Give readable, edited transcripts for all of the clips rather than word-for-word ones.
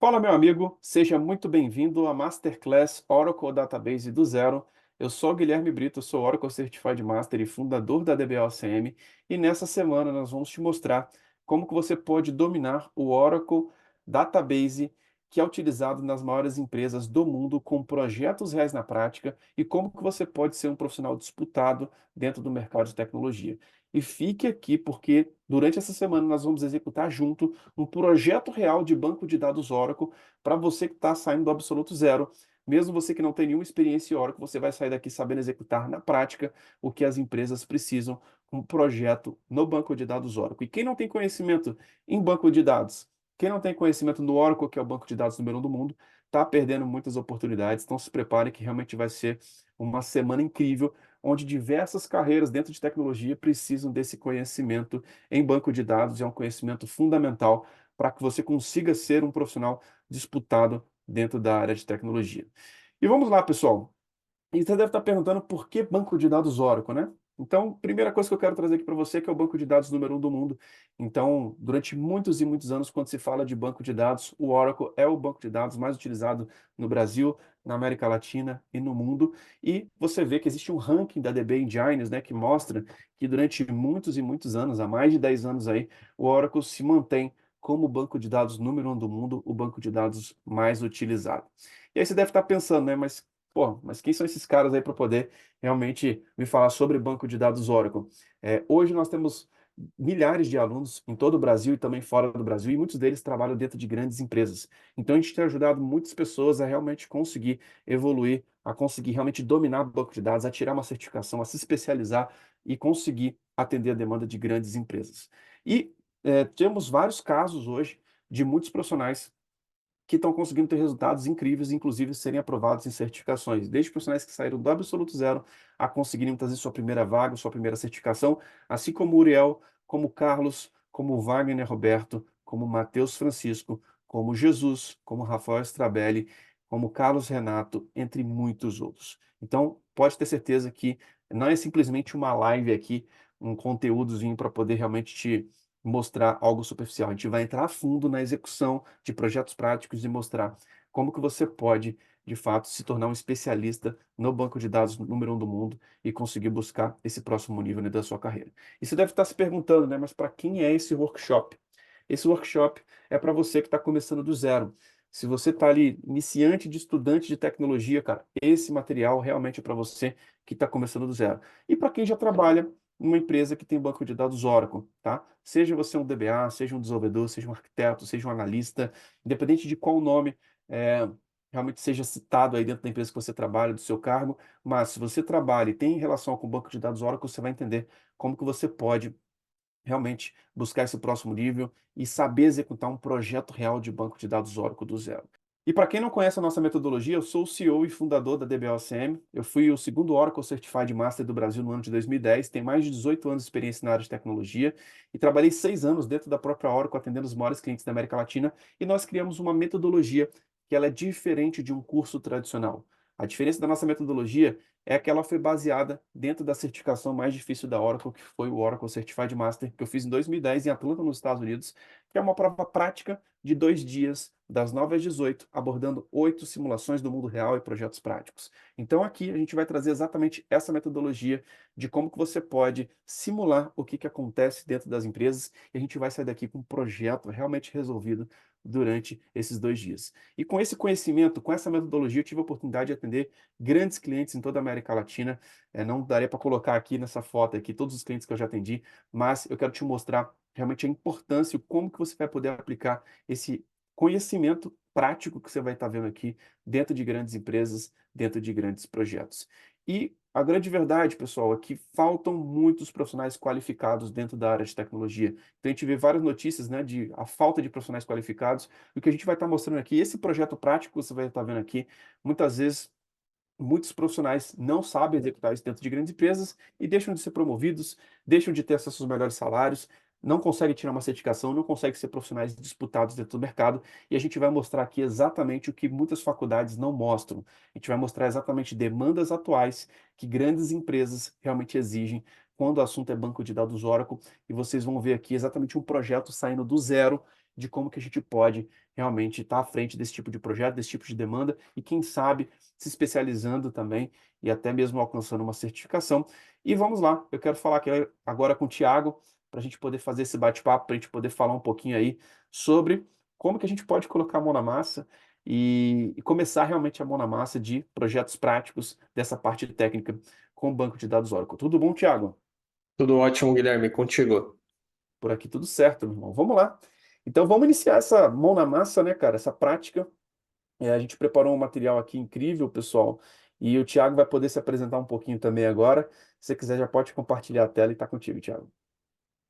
Fala, meu amigo, seja muito bem-vindo à Masterclass Oracle Database do Zero. Eu sou o Guilherme Brito, sou Oracle Certified Master e fundador da DBOCM, e nessa semana nós vamos te mostrar como que você pode dominar o Oracle Database, que é utilizado nas maiores empresas do mundo com projetos reais na prática, e como que você pode ser um profissional disputado dentro do mercado de tecnologia. E fique aqui porque durante essa semana nós vamos executar junto um projeto real de banco de dados Oracle para você que está saindo do absoluto zero. Mesmo você que não tem nenhuma experiência em Oracle, você vai sair daqui sabendo executar na prática o que as empresas precisam com um projeto no banco de dados Oracle. E quem não tem conhecimento em banco de dados, quem não tem conhecimento no Oracle, que é o banco de dados número 1 do mundo, está perdendo muitas oportunidades. Então se prepare que realmente vai ser uma semana incrível, onde diversas carreiras dentro de tecnologia precisam desse conhecimento em banco de dados. É um conhecimento fundamental para que você consiga ser um profissional disputado dentro da área de tecnologia. E vamos lá, pessoal. E você deve estar perguntando por que banco de dados Oracle, né? Então, primeira coisa que eu quero trazer aqui para você é que é o banco de dados número 1 do mundo. Então, durante muitos e muitos anos, quando se fala de banco de dados, o Oracle é o banco de dados mais utilizado no Brasil, na América Latina e no mundo. E você vê que existe um ranking da DB Engines, né, que mostra que durante muitos e muitos anos, há mais de 10 anos aí, o Oracle se mantém como o banco de dados número 1 do mundo, o banco de dados mais utilizado. E aí você deve estar pensando, né, mas pô, mas quem são esses caras aí para poder realmente me falar sobre banco de dados Oracle? Hoje nós temos milhares de alunos em todo o Brasil e também fora do Brasil, e muitos deles trabalham dentro de grandes empresas. Então a gente tem ajudado muitas pessoas a realmente conseguir evoluir, a conseguir realmente dominar o banco de dados, a tirar uma certificação, a se especializar e conseguir atender a demanda de grandes empresas. E temos vários casos hoje de muitos profissionais que estão conseguindo ter resultados incríveis, inclusive serem aprovados em certificações, desde profissionais que saíram do absoluto zero a conseguirem trazer sua primeira vaga, sua primeira certificação, assim como o Uriel, como o Carlos, como o Wagner Roberto, como o Matheus Francisco, como o Jesus, como o Rafael Strabelli, como o Carlos Renato, entre muitos outros. Então, pode ter certeza que não é simplesmente uma live aqui, um conteúdozinho para poder realmente te mostrar algo superficial. A gente vai entrar a fundo na execução de projetos práticos e mostrar como que você pode, de fato, se tornar um especialista no banco de dados número 1 do mundo e conseguir buscar esse próximo nível, né, da sua carreira. E você deve estar se perguntando, né, mas para quem é esse workshop? Esse workshop é para você que está começando do zero. Se você está ali, iniciante de estudante de tecnologia, cara, esse material realmente é para você que está começando do zero. E para quem já trabalha numa empresa que tem banco de dados Oracle, tá? Seja você um DBA, seja um desenvolvedor, seja um arquiteto, seja um analista, independente de qual nome realmente seja citado aí dentro da empresa que você trabalha, do seu cargo, mas se você trabalha e tem relação com o banco de dados Oracle, você vai entender como que você pode realmente buscar esse próximo nível e saber executar um projeto real de banco de dados Oracle do zero. E para quem não conhece a nossa metodologia, eu sou o CEO e fundador da DBOCM. Eu fui o segundo Oracle Certified Master do Brasil no ano de 2010, tenho mais de 18 anos de experiência na área de tecnologia e trabalhei 6 anos dentro da própria Oracle atendendo os maiores clientes da América Latina, e nós criamos uma metodologia que ela é diferente de um curso tradicional. A diferença da nossa metodologia é que ela foi baseada dentro da certificação mais difícil da Oracle, que foi o Oracle Certified Master, que eu fiz em 2010 em Atlanta, nos Estados Unidos, que é uma prova prática de 2 dias, das 9 às 18, abordando 8 simulações do mundo real e projetos práticos. Então aqui a gente vai trazer exatamente essa metodologia de como que você pode simular o que que acontece dentro das empresas, e a gente vai sair daqui com um projeto realmente resolvido durante esses 2 dias. E com esse conhecimento, com essa metodologia, eu tive a oportunidade de atender grandes clientes em toda a América Latina. Não daria para colocar aqui nessa foto aqui todos os clientes que eu já atendi, mas eu quero te mostrar realmente a importância e como que você vai poder aplicar esse conhecimento prático que você vai estar vendo aqui dentro de grandes empresas, dentro de grandes projetos. E a grande verdade, pessoal, é que faltam muitos profissionais qualificados dentro da área de tecnologia. Então, a gente vê várias notícias, né, de a falta de profissionais qualificados. O que a gente vai estar mostrando aqui, esse projeto prático que você vai estar vendo aqui, muitas vezes muitos profissionais não sabem executar isso dentro de grandes empresas e deixam de ser promovidos, deixam de ter acesso aos melhores salários, não conseguem tirar uma certificação, não conseguem ser profissionais disputados dentro do mercado. E a gente vai mostrar aqui exatamente o que muitas faculdades não mostram. A gente vai mostrar exatamente demandas atuais que grandes empresas realmente exigem quando o assunto é banco de dados Oracle. E vocês vão ver aqui exatamente um projeto saindo do zero de como que a gente pode realmente estar à frente desse tipo de projeto, desse tipo de demanda e quem sabe se especializando também e até mesmo alcançando uma certificação. E vamos lá, eu quero falar aqui agora com o Thiago, para a gente poder fazer esse bate-papo, para a gente poder falar um pouquinho aí sobre como que a gente pode colocar a mão na massa e começar realmente a mão na massa de projetos práticos dessa parte técnica com o banco de dados Oracle. Tudo bom, Thiago? Tudo ótimo, Guilherme, contigo. Por aqui tudo certo, meu irmão. Vamos lá. Então vamos iniciar essa mão na massa, né, cara? Essa prática. A gente preparou um material aqui incrível, pessoal. E o Thiago vai poder se apresentar um pouquinho também agora. Se você quiser, já pode compartilhar a tela e tá contigo, Thiago.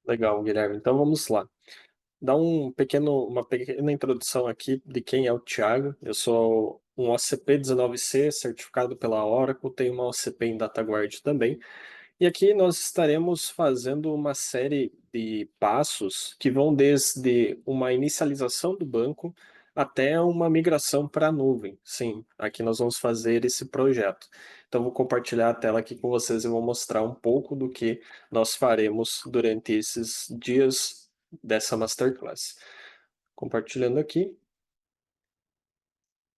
Legal, Guilherme. Então vamos lá. Dar uma pequena introdução aqui de quem é o Thiago. Eu sou um OCP 19C, certificado pela Oracle, tenho uma OCP em DataGuard também. E aqui nós estaremos fazendo uma série de passos que vão desde uma inicialização do banco até uma migração para a nuvem. Sim, aqui nós vamos fazer esse projeto. Então, vou compartilhar a tela aqui com vocês e vou mostrar um pouco do que nós faremos durante esses dias dessa masterclass. Compartilhando aqui.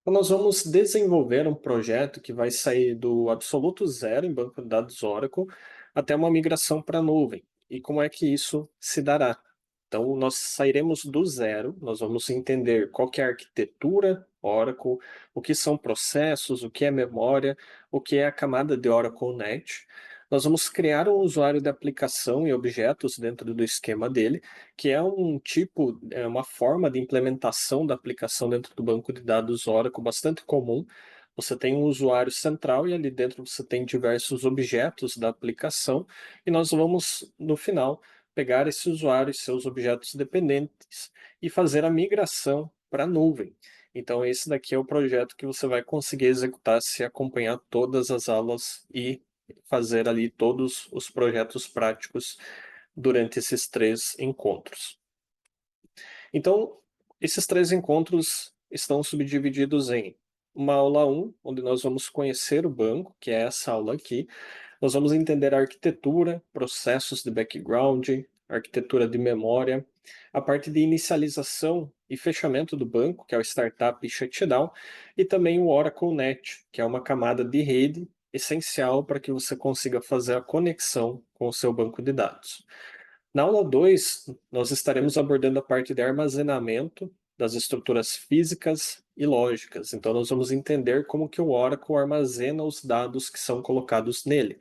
Então, nós vamos desenvolver um projeto que vai sair do absoluto zero em banco de dados Oracle até uma migração para a nuvem. E como é que isso se dará? Então, nós sairemos do zero, nós vamos entender qual que é a arquitetura Oracle, o que são processos, o que é memória, o que é a camada de Oracle Net. Nós vamos criar um usuário de aplicação e objetos dentro do esquema dele, que é um tipo, é uma forma de implementação da aplicação dentro do banco de dados Oracle bastante comum. Você tem um usuário central e ali dentro você tem diversos objetos da aplicação, e nós vamos, no final, pegar esse usuário e seus objetos dependentes e fazer a migração para a nuvem. Então, esse daqui é o projeto que você vai conseguir executar se acompanhar todas as aulas e fazer ali todos os projetos práticos durante esses 3 encontros. Então, esses 3 encontros estão subdivididos em uma aula 1, onde nós vamos conhecer o banco, que é essa aula aqui. Nós vamos entender a arquitetura, processos de background, arquitetura de memória, a parte de inicialização e fechamento do banco, que é o startup e shutdown, e também o Oracle Net, que é uma camada de rede essencial para que você consiga fazer a conexão com o seu banco de dados. Na aula 2, nós estaremos abordando a parte de armazenamento das estruturas físicas e lógicas. Então, nós vamos entender como que o Oracle armazena os dados que são colocados nele.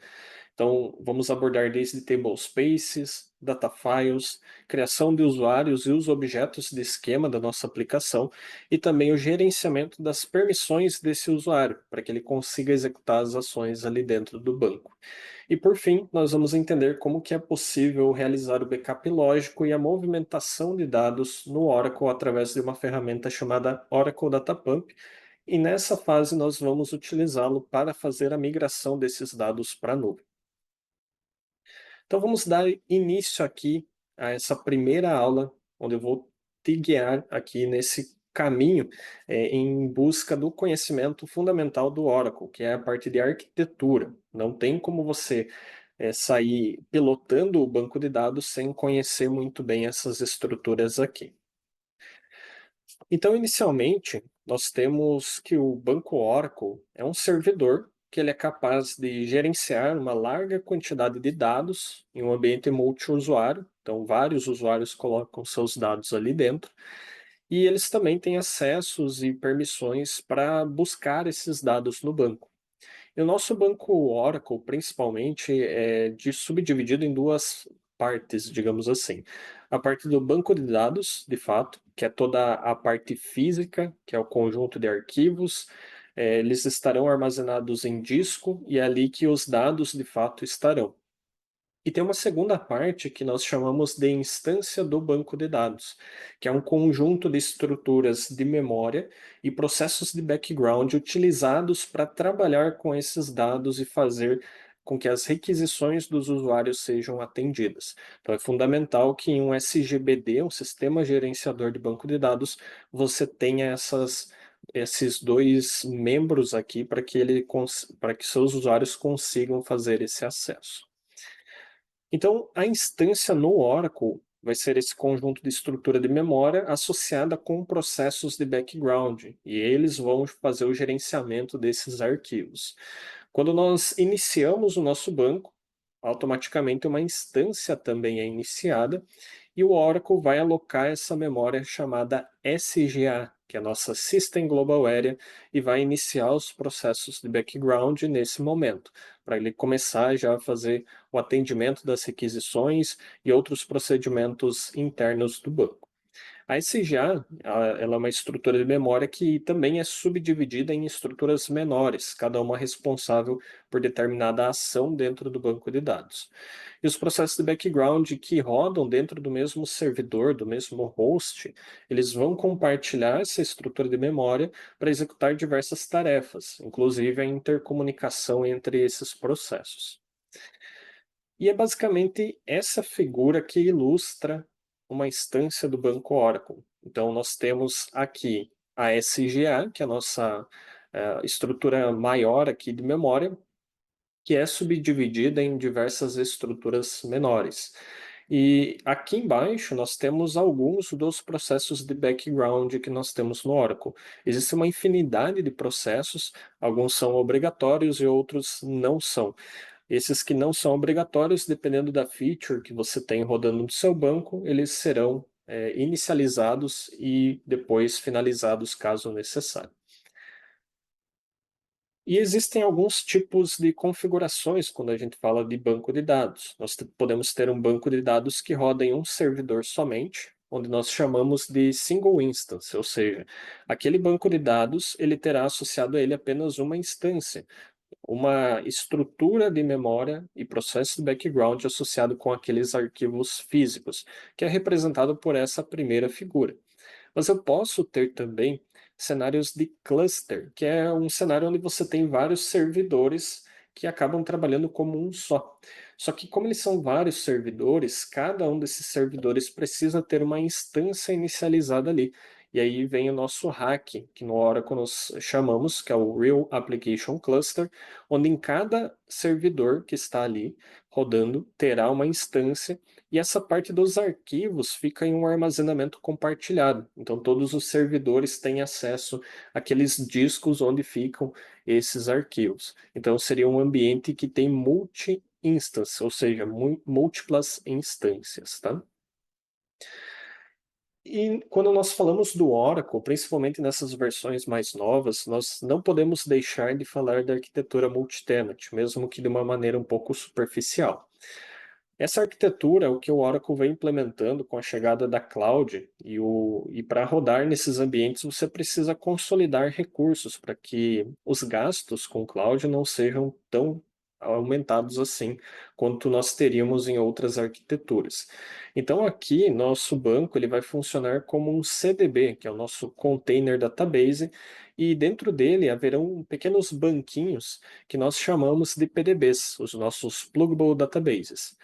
Então, vamos abordar desde tablespaces, data files, criação de usuários e os objetos de esquema da nossa aplicação e também o gerenciamento das permissões desse usuário, para que ele consiga executar as ações ali dentro do banco. E por fim, nós vamos entender como que é possível realizar o backup lógico e a movimentação de dados no Oracle através de uma ferramenta chamada Oracle Data Pump. E nessa fase nós vamos utilizá-lo para fazer a migração desses dados para a nuvem. Então vamos dar início aqui a essa primeira aula, onde eu vou te guiar aqui nesse caminho em busca do conhecimento fundamental do Oracle, que é a parte de arquitetura. Não tem como você sair pilotando o banco de dados sem conhecer muito bem essas estruturas aqui. Então, inicialmente, nós temos que o banco Oracle é um servidor que ele é capaz de gerenciar uma larga quantidade de dados em um ambiente multiusuário. Então, vários usuários colocam seus dados ali dentro. E eles também têm acessos e permissões para buscar esses dados no banco. E o nosso banco Oracle, principalmente, subdividido em duas partes, digamos assim. A parte do banco de dados, de fato, que é toda a parte física, que é o conjunto de arquivos. Eles estarão armazenados em disco e é ali que os dados, de fato, estarão. E tem uma segunda parte que nós chamamos de instância do banco de dados, que é um conjunto de estruturas de memória e processos de background utilizados para trabalhar com esses dados e fazer com que as requisições dos usuários sejam atendidas. Então, é fundamental que em um SGBD, um sistema gerenciador de banco de dados, você tenha esses dois membros aqui para que seus usuários consigam fazer esse acesso. Então, a instância no Oracle vai ser esse conjunto de estrutura de memória associada com processos de background, e eles vão fazer o gerenciamento desses arquivos. Quando nós iniciamos o nosso banco, automaticamente uma instância também é iniciada e o Oracle vai alocar essa memória chamada SGA, que é a nossa System Global Area, e vai iniciar os processos de background nesse momento, para ele começar já a fazer o atendimento das requisições e outros procedimentos internos do banco. A SGA, ela é uma estrutura de memória que também é subdividida em estruturas menores, cada uma responsável por determinada ação dentro do banco de dados. E os processos de background que rodam dentro do mesmo servidor, do mesmo host, eles vão compartilhar essa estrutura de memória para executar diversas tarefas, inclusive a intercomunicação entre esses processos. E é basicamente essa figura que ilustra uma instância do banco Oracle. Então, nós temos aqui a SGA, que é a nossa estrutura maior aqui de memória, que é subdividida em diversas estruturas menores. E aqui embaixo nós temos alguns dos processos de background que nós temos no Oracle. Existe uma infinidade de processos, alguns são obrigatórios e outros não são. Esses que não são obrigatórios, dependendo da feature que você tem rodando no seu banco, eles serão inicializados e depois finalizados caso necessário. E existem alguns tipos de configurações quando a gente fala de banco de dados. Nós podemos ter um banco de dados que roda em um servidor somente, onde nós chamamos de single instance, ou seja, aquele banco de dados ele terá associado a ele apenas uma instância, uma estrutura de memória e processo de background associado com aqueles arquivos físicos, que é representado por essa primeira figura. Mas eu posso ter também cenários de cluster, que é um cenário onde você tem vários servidores que acabam trabalhando como um só. Só que como eles são vários servidores, cada um desses servidores precisa ter uma instância inicializada ali. E aí vem o nosso RAC, que no Oracle nós chamamos, que é o Real Application Cluster, onde em cada servidor que está ali rodando terá uma instância e essa parte dos arquivos fica em um armazenamento compartilhado. Então, todos os servidores têm acesso àqueles discos onde ficam esses arquivos. Então, seria um ambiente que tem multi-instance, ou seja, múltiplas instâncias, tá? E quando nós falamos do Oracle, principalmente nessas versões mais novas, nós não podemos deixar de falar da arquitetura multitenant, mesmo que de uma maneira um pouco superficial. Essa arquitetura é o que o Oracle vem implementando com a chegada da cloud e para rodar nesses ambientes você precisa consolidar recursos para que os gastos com cloud não sejam tão aumentados assim quanto nós teríamos em outras arquiteturas. Então aqui nosso banco ele vai funcionar como um CDB, que é o nosso Container Database, e dentro dele haverão pequenos banquinhos que nós chamamos de PDBs, os nossos Pluggable Databases.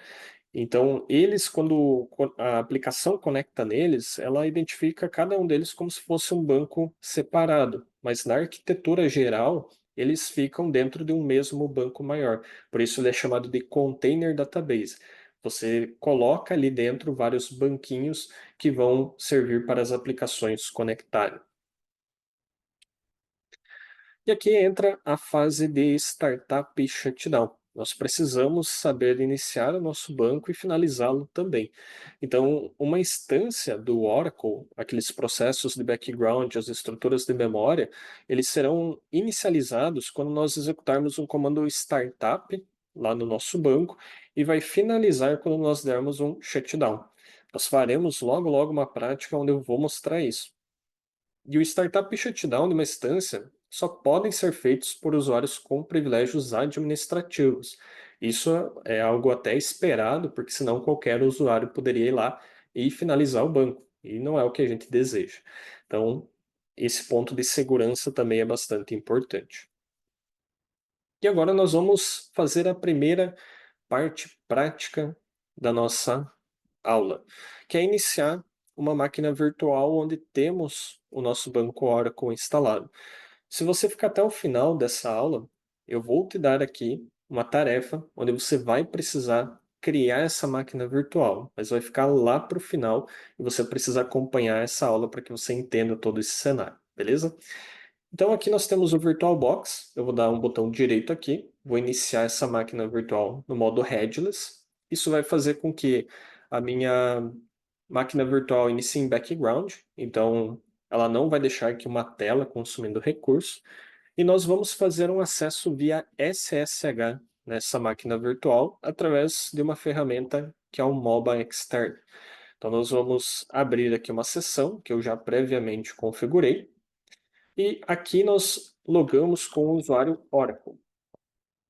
Então, eles, quando a aplicação conecta neles, ela identifica cada um deles como se fosse um banco separado, mas na arquitetura geral, eles ficam dentro de um mesmo banco maior. Por isso, ele é chamado de Container Database. Você coloca ali dentro vários banquinhos que vão servir para as aplicações conectarem. E aqui entra a fase de startup e shutdown. Nós precisamos saber iniciar o nosso banco e finalizá-lo também. Então, uma instância do Oracle, aqueles processos de background, as estruturas de memória, eles serão inicializados quando nós executarmos um comando startup lá no nosso banco e vai finalizar quando nós dermos um shutdown. Nós faremos logo logo uma prática onde eu vou mostrar isso. E o startup shutdown de uma instância só podem ser feitos por usuários com privilégios administrativos. Isso é algo até esperado, porque senão qualquer usuário poderia ir lá e finalizar o banco, e não é o que a gente deseja. Então, esse ponto de segurança também é bastante importante. E agora nós vamos fazer a primeira parte prática da nossa aula, que é iniciar uma máquina virtual onde temos o nosso banco Oracle instalado. Se você ficar até o final dessa aula, eu vou te dar aqui uma tarefa onde você vai precisar criar essa máquina virtual, mas vai ficar lá para o final e você precisa acompanhar essa aula para que você entenda todo esse cenário, beleza? Então aqui nós temos o VirtualBox, eu vou dar um botão direito aqui, vou iniciar essa máquina virtual no modo headless. Isso vai fazer com que a minha máquina virtual inicie em background, então ela não vai deixar aqui uma tela consumindo recurso. E nós vamos fazer um acesso via SSH nessa máquina virtual através de uma ferramenta que é o MOBA Extern. Então nós vamos abrir aqui uma sessão que eu já previamente configurei e aqui nós logamos com o usuário Oracle.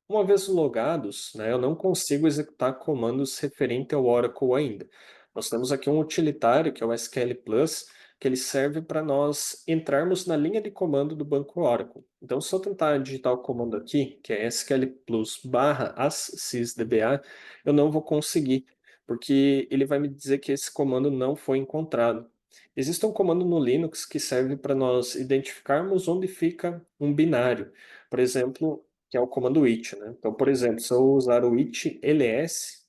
Uma vez logados, né, eu não consigo executar comandos referente ao Oracle ainda. Nós temos aqui um utilitário, que é o SQL Plus, que ele serve para nós entrarmos na linha de comando do banco Oracle. Então, se eu tentar digitar o comando aqui, que é SQL Plus barra assysdba, eu não vou conseguir, porque ele vai me dizer que esse comando não foi encontrado. Existe um comando no Linux que serve para nós identificarmos onde fica um binário. Por exemplo, que é o comando it, né? Então, por exemplo, se eu usar o it ls,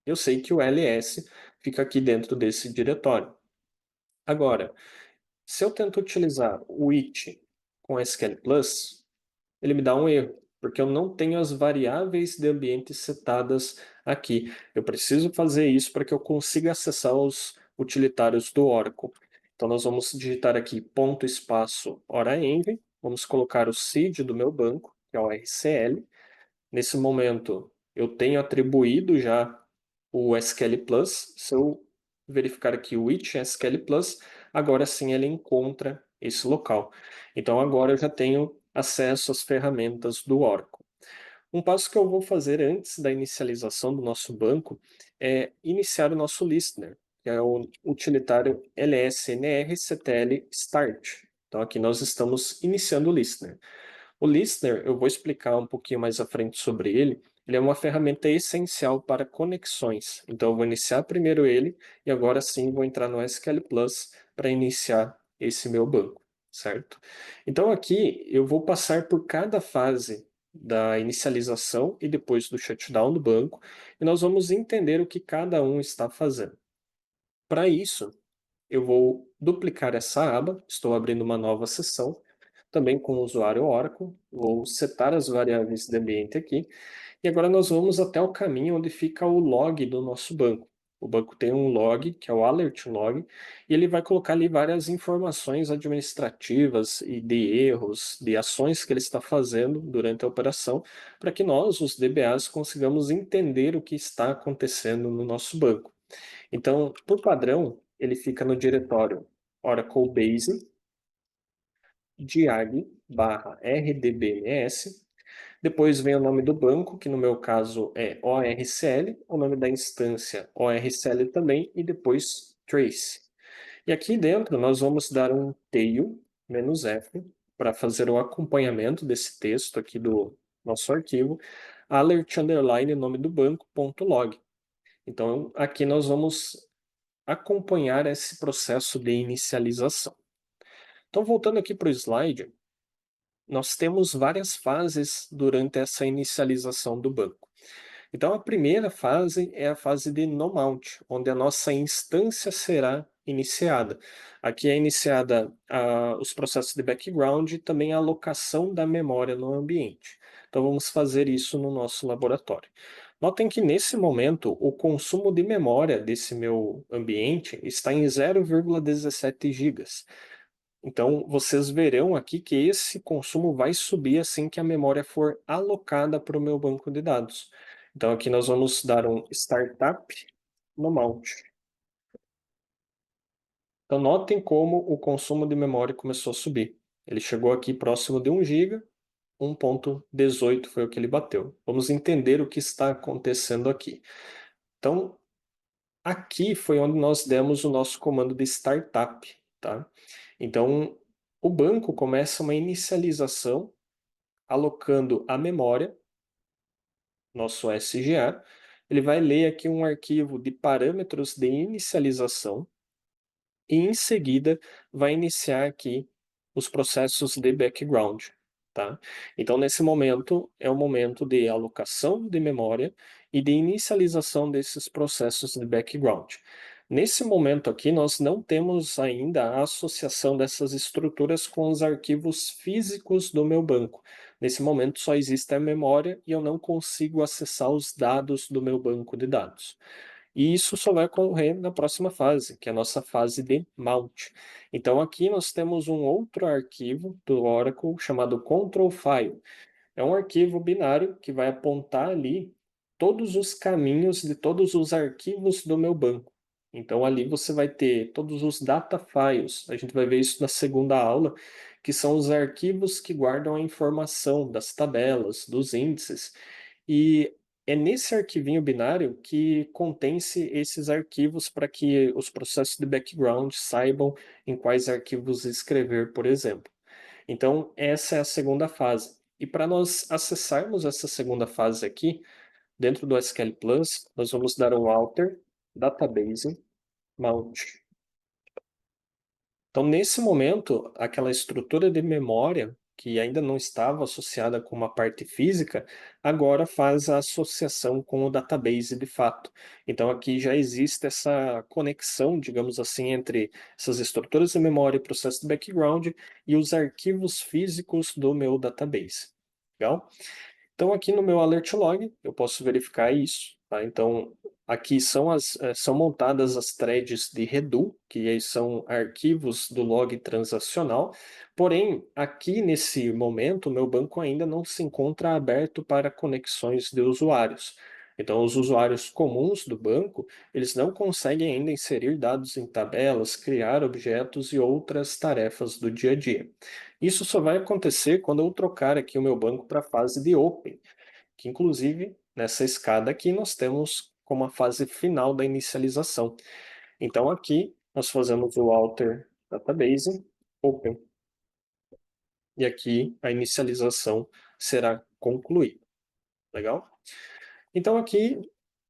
eu sei que o ls fica aqui dentro desse diretório. Agora, se eu tento utilizar o it com SQL Plus, ele me dá um erro, porque eu não tenho as variáveis de ambiente setadas aqui. Eu preciso fazer isso para que eu consiga acessar os utilitários do Oracle. Então, nós vamos digitar aqui ponto espaço hora_env, vamos colocar o seed do meu banco, que é o RCL. Nesse momento, eu tenho atribuído já o SQL Plus. Se eu verificar aqui o it SQL Plus, agora sim ele encontra esse local. Então agora eu já tenho acesso às ferramentas do Oracle. Um passo que eu vou fazer antes da inicialização do nosso banco é iniciar o nosso listener, que é o utilitário lsnr_ctl start. Então aqui nós estamos iniciando o listener. O Listener, eu vou explicar um pouquinho mais à frente sobre ele. Ele é uma ferramenta essencial para conexões. Então, eu vou iniciar primeiro ele e agora sim vou entrar no SQL Plus para iniciar esse meu banco, certo? Então, aqui eu vou passar por cada fase da inicialização e depois do shutdown do banco e nós vamos entender o que cada um está fazendo. Para isso, eu vou duplicar essa aba, estou abrindo uma nova sessão também com o usuário Oracle, vou setar as variáveis de ambiente aqui, e agora nós vamos até o caminho onde fica o log do nosso banco. O banco tem um log, que é o alert log, e ele vai colocar ali várias informações administrativas e de erros, de ações que ele está fazendo durante a operação, para que nós, os DBAs, consigamos entender o que está acontecendo no nosso banco. Então, por padrão, ele fica no diretório Oracle Base, diag/rdbms. Depois vem o nome do banco, que no meu caso é ORCL, o nome da instância ORCL também, e depois trace. E aqui dentro nós vamos dar um tail-f para fazer o acompanhamento desse texto aqui do nosso arquivo, alert underline nome do banco ponto log. Então aqui nós vamos acompanhar esse processo de inicialização. Então voltando aqui para o slide, nós temos várias fases durante essa inicialização do banco. Então, a primeira fase é a fase de no mount, onde a nossa instância será iniciada. Aqui é iniciada os processos de background e também a alocação da memória no ambiente. Então, vamos fazer isso no nosso laboratório. Notem que nesse momento o consumo de memória desse meu ambiente está em 0,17 GB. Então, vocês verão aqui que esse consumo vai subir assim que a memória for alocada para o meu banco de dados. Então, aqui nós vamos dar um startup no mount. Então, notem como o consumo de memória começou a subir. Ele chegou aqui próximo de 1 GB, 1,18 foi o que ele bateu. Vamos entender o que está acontecendo aqui. Então, aqui foi onde nós demos o nosso comando de startup, tá? Então, o banco começa uma inicialização alocando a memória, nosso SGA. Ele vai ler aqui um arquivo de parâmetros de inicialização e, em seguida, vai iniciar aqui os processos de background. Tá? Então, nesse momento, é o momento de alocação de memória e de inicialização desses processos de background. Nesse momento aqui, nós não temos ainda a associação dessas estruturas com os arquivos físicos do meu banco. Nesse momento, só existe a memória e eu não consigo acessar os dados do meu banco de dados. E isso só vai ocorrer na próxima fase, que é a nossa fase de mount. Então, aqui nós temos um outro arquivo do Oracle chamado control file. É um arquivo binário que vai apontar ali todos os caminhos de todos os arquivos do meu banco. Então, ali você vai ter todos os data files. A gente vai ver isso na segunda aula, que são os arquivos que guardam a informação das tabelas, dos índices. E é nesse arquivinho binário que contém-se esses arquivos para que os processos de background saibam em quais arquivos escrever, por exemplo. Então, essa é a segunda fase. E para nós acessarmos essa segunda fase aqui, dentro do SQL Plus, nós vamos dar um alter database mount. Então, nesse momento, aquela estrutura de memória que ainda não estava associada com uma parte física, agora faz a associação com o database de fato. Então, aqui já existe essa conexão, digamos assim, entre essas estruturas de memória e processo de background e os arquivos físicos do meu database. Legal? Então, aqui no meu alert log, eu posso verificar isso, tá? Então, aqui são montadas as threads de redo, que aí são arquivos do log transacional. Porém, aqui nesse momento, o meu banco ainda não se encontra aberto para conexões de usuários. Então, os usuários comuns do banco, eles não conseguem ainda inserir dados em tabelas, criar objetos e outras tarefas do dia a dia. Isso só vai acontecer quando eu trocar aqui o meu banco para a fase de Open, que inclusive nessa escada aqui nós temos como a fase final da inicialização. Então aqui nós fazemos o alter database Open e aqui a inicialização será concluída. Legal? Então aqui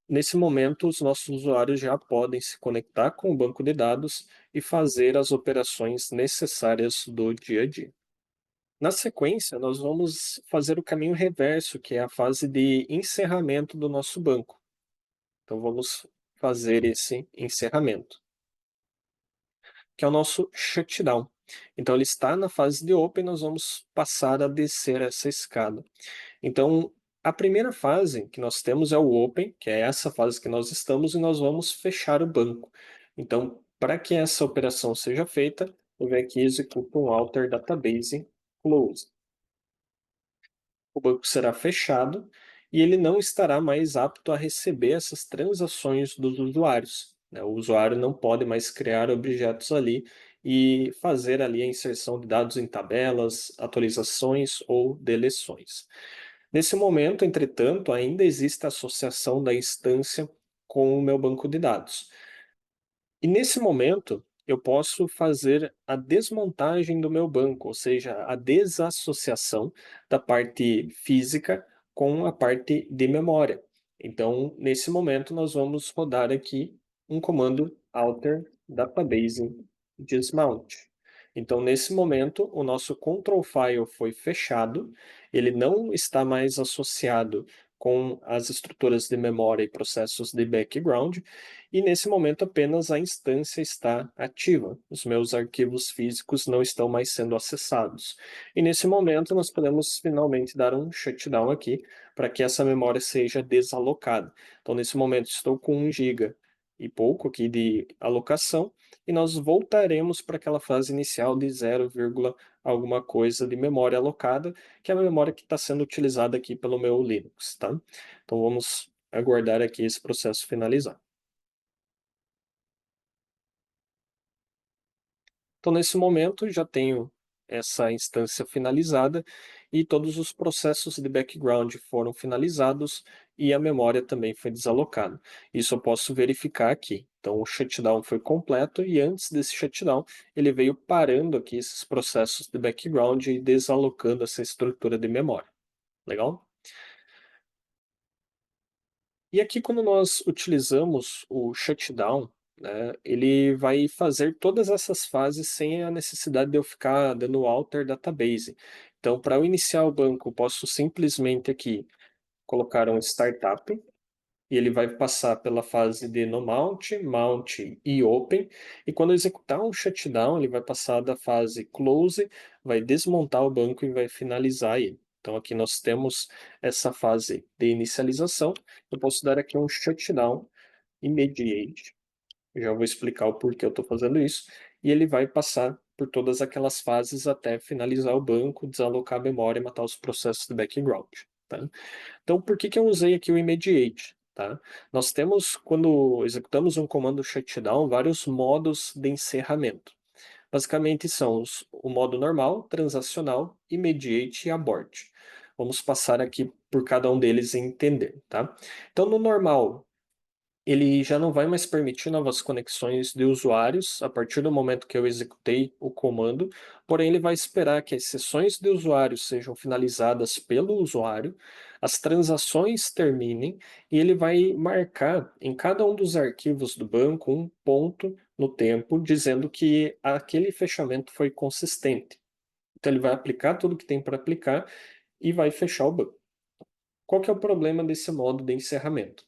nesse momento os nossos usuários já podem se conectar com o banco de dados e fazer as operações necessárias do dia a dia. Na sequência, nós vamos fazer o caminho reverso, que é a fase de encerramento do nosso banco. Então, vamos fazer esse encerramento, que é o nosso shutdown. Então, ele está na fase de open, nós vamos passar a descer essa escada. Então, a primeira fase que nós temos é o open, que é essa fase que nós estamos, e nós vamos fechar o banco. Então, para que essa operação seja feita, eu venho aqui e executo um alter database close. O banco será fechado e ele não estará mais apto a receber essas transações dos usuários, né? O usuário não pode mais criar objetos ali e fazer ali a inserção de dados em tabelas, atualizações ou deleções. Nesse momento, entretanto, ainda existe a associação da instância com o meu banco de dados. E nesse momento, eu posso fazer a desmontagem do meu banco, ou seja, a desassociação da parte física com a parte de memória. Então, nesse momento, nós vamos rodar aqui um comando alter database dismount. Então, nesse momento, o nosso control file foi fechado, ele não está mais associado com as estruturas de memória e processos de background, e nesse momento apenas a instância está ativa. Os meus arquivos físicos não estão mais sendo acessados. E nesse momento nós podemos finalmente dar um shutdown aqui para que essa memória seja desalocada. Então nesse momento estou com 1 GB e pouco aqui de alocação e nós voltaremos para aquela fase inicial de 0, alguma coisa de memória alocada, que é a memória que está sendo utilizada aqui pelo meu Linux, tá? Então vamos aguardar aqui esse processo finalizar. Então, nesse momento, já tenho essa instância finalizada e todos os processos de background foram finalizados e a memória também foi desalocada. Isso eu posso verificar aqui. Então, o shutdown foi completo e antes desse shutdown, ele veio parando aqui esses processos de background e desalocando essa estrutura de memória. Legal? E aqui, quando nós utilizamos o shutdown, né, ele vai fazer todas essas fases sem a necessidade de eu ficar dando alter database. Então, para eu iniciar o banco, eu posso simplesmente aqui colocar um startup e ele vai passar pela fase de no mount, mount e open, e quando executar um shutdown, ele vai passar da fase close, vai desmontar o banco e vai finalizar ele. Então aqui nós temos essa fase de inicialização. Eu posso dar aqui um shutdown immediate. Eu já vou explicar o porquê eu estou fazendo isso. E ele vai passar por todas aquelas fases até finalizar o banco, desalocar a memória e matar os processos de background. Tá? Então, por que que eu usei aqui o immediate? Tá? Nós temos, quando executamos um comando shutdown, vários modos de encerramento. Basicamente são o modo normal, transacional, immediate e abort. Vamos passar aqui por cada um deles e entender. Tá? Então, no normal, ele já não vai mais permitir novas conexões de usuários a partir do momento que eu executei o comando, porém ele vai esperar que as sessões de usuários sejam finalizadas pelo usuário, as transações terminem e ele vai marcar em cada um dos arquivos do banco um ponto no tempo dizendo que aquele fechamento foi consistente. Então ele vai aplicar tudo que tem para aplicar e vai fechar o banco. Qual que é o problema desse modo de encerramento?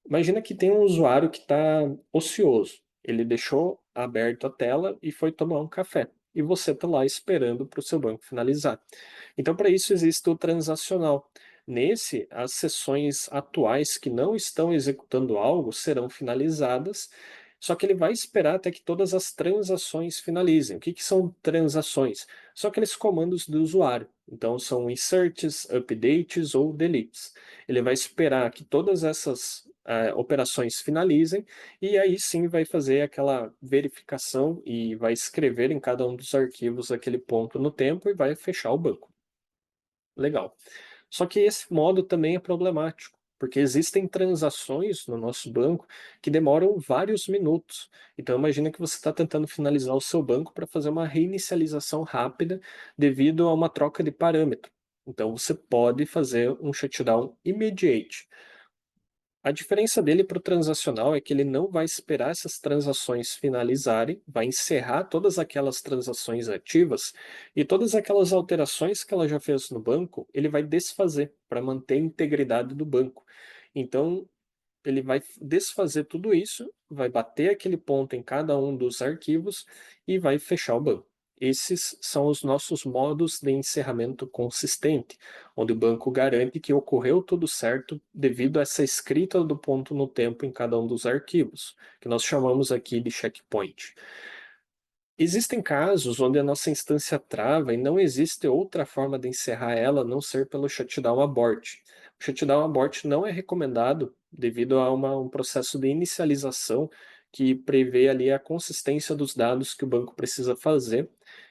Imagina que tem um usuário que está ocioso. Ele deixou aberto a tela e foi tomar um café. E você está lá esperando para o seu banco finalizar. Então, para isso existe o transacional. Nesse, as sessões atuais que não estão executando algo serão finalizadas, só que ele vai esperar até que todas as transações finalizem. O que são transações? São aqueles comandos do usuário. Então, são inserts, updates ou deletes. Ele vai esperar que todas essas operações finalizem e aí sim vai fazer aquela verificação e vai escrever em cada um dos arquivos aquele ponto no tempo e vai fechar o banco. Legal. Só que esse modo também é problemático, porque existem transações no nosso banco que demoram vários minutos. Então imagina que você está tentando finalizar o seu banco para fazer uma reinicialização rápida devido a uma troca de parâmetro. Então você pode fazer um shutdown immediate. A diferença dele para o transacional é que ele não vai esperar essas transações finalizarem, vai encerrar todas aquelas transações ativas e todas aquelas alterações que ela já fez no banco, ele vai desfazer para manter a integridade do banco. Então, ele vai desfazer tudo isso, vai bater aquele ponto em cada um dos arquivos e vai fechar o banco. Esses são os nossos modos de encerramento consistente, onde o banco garante que ocorreu tudo certo devido a essa escrita do ponto no tempo em cada um dos arquivos, que nós chamamos aqui de checkpoint. Existem casos onde a nossa instância trava e não existe outra forma de encerrar ela a não ser pelo shutdown abort. O shutdown abort não é recomendado devido a um processo de inicialização que prevê ali a consistência dos dados que o banco precisa fazer.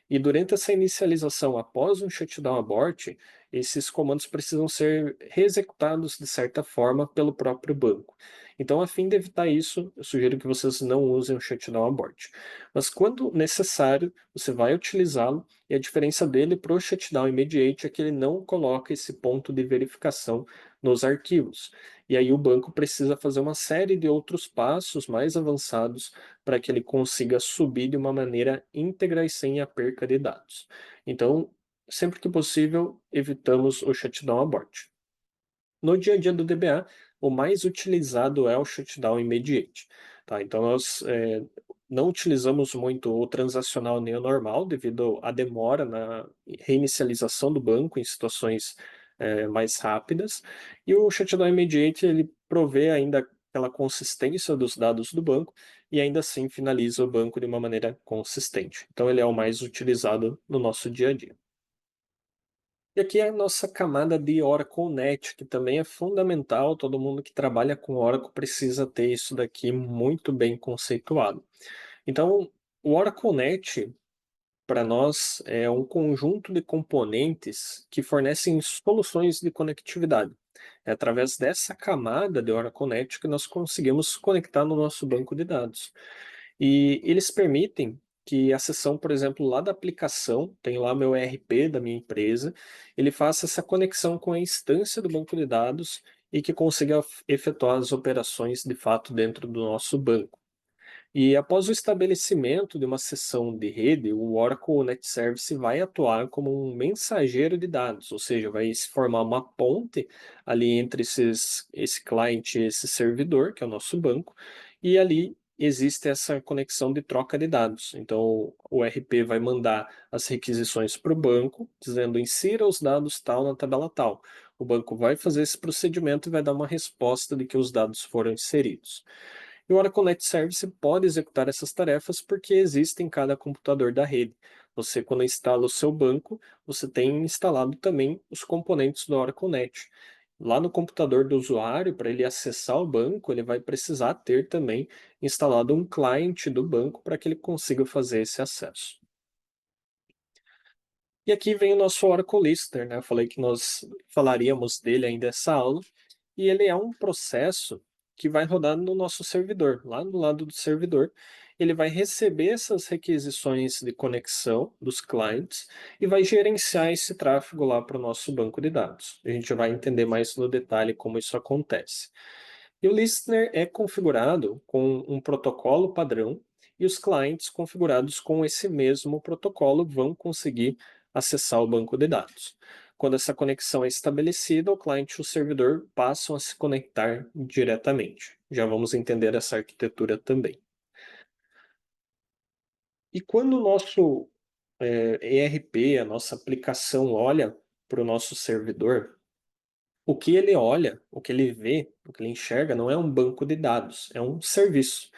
E durante essa inicialização, após um shutdown abort, esses comandos precisam ser reexecutados de certa forma pelo próprio banco. Então, a fim de evitar isso, eu sugiro que vocês não usem o shutdown abort. Mas quando necessário, você vai utilizá-lo, e a diferença dele para o shutdown immediate é que ele não coloca esse ponto de verificação nos arquivos. E aí o banco precisa fazer uma série de outros passos mais avançados para que ele consiga subir de uma maneira íntegra e sem a perca de dados. Então, sempre que possível, evitamos o shutdown abort. No dia a dia do DBA, o mais utilizado é o shutdown immediate. Tá? Então, nós não utilizamos muito o transacional nem o normal, devido à demora na reinicialização do banco em situações mais rápidas. E o shutdown immediate, ele provê ainda aquela consistência dos dados do banco e ainda assim finaliza o banco de uma maneira consistente. Então, ele é o mais utilizado no nosso dia a dia. E aqui é a nossa camada de Oracle Net, que também é fundamental, todo mundo que trabalha com Oracle precisa ter isso daqui muito bem conceituado. Então, o Oracle Net, para nós, é um conjunto de componentes que fornecem soluções de conectividade. É através dessa camada de Oracle Net que nós conseguimos conectar no nosso banco de dados. E eles permitem que a sessão, por exemplo, lá da aplicação, tem lá meu ERP da minha empresa, ele faça essa conexão com a instância do banco de dados e que consiga efetuar as operações de fato dentro do nosso banco. E após o estabelecimento de uma sessão de rede, o Oracle Net Service vai atuar como um mensageiro de dados, ou seja, vai se formar uma ponte ali entre esse cliente e esse servidor, que é o nosso banco, e ali existe essa conexão de troca de dados. Então, o RP vai mandar as requisições para o banco, dizendo insira os dados tal na tabela tal. O banco vai fazer esse procedimento e vai dar uma resposta de que os dados foram inseridos. E o Oracle Net Service pode executar essas tarefas porque existe em cada computador da rede. Você, quando instala o seu banco, você tem instalado também os componentes do Oracle Net. Lá no computador do usuário, para ele acessar o banco, ele vai precisar ter também instalado um cliente do banco para que ele consiga fazer esse acesso. E aqui vem o nosso Oracle Listener, né? Eu falei que nós falaríamos dele ainda essa aula, e ele é um processo que vai rodar no nosso servidor. Lá do lado do servidor, ele vai receber essas requisições de conexão dos clientes e vai gerenciar esse tráfego lá para o nosso banco de dados. A gente vai entender mais no detalhe como isso acontece. E o listener é configurado com um protocolo padrão e os clientes configurados com esse mesmo protocolo vão conseguir acessar o banco de dados. Quando essa conexão é estabelecida, o cliente e o servidor passam a se conectar diretamente. Já vamos entender essa arquitetura também. E quando o nosso ERP, a nossa aplicação, olha para o nosso servidor, o que ele olha, o que ele vê, o que ele enxerga não é um banco de dados, é um serviço.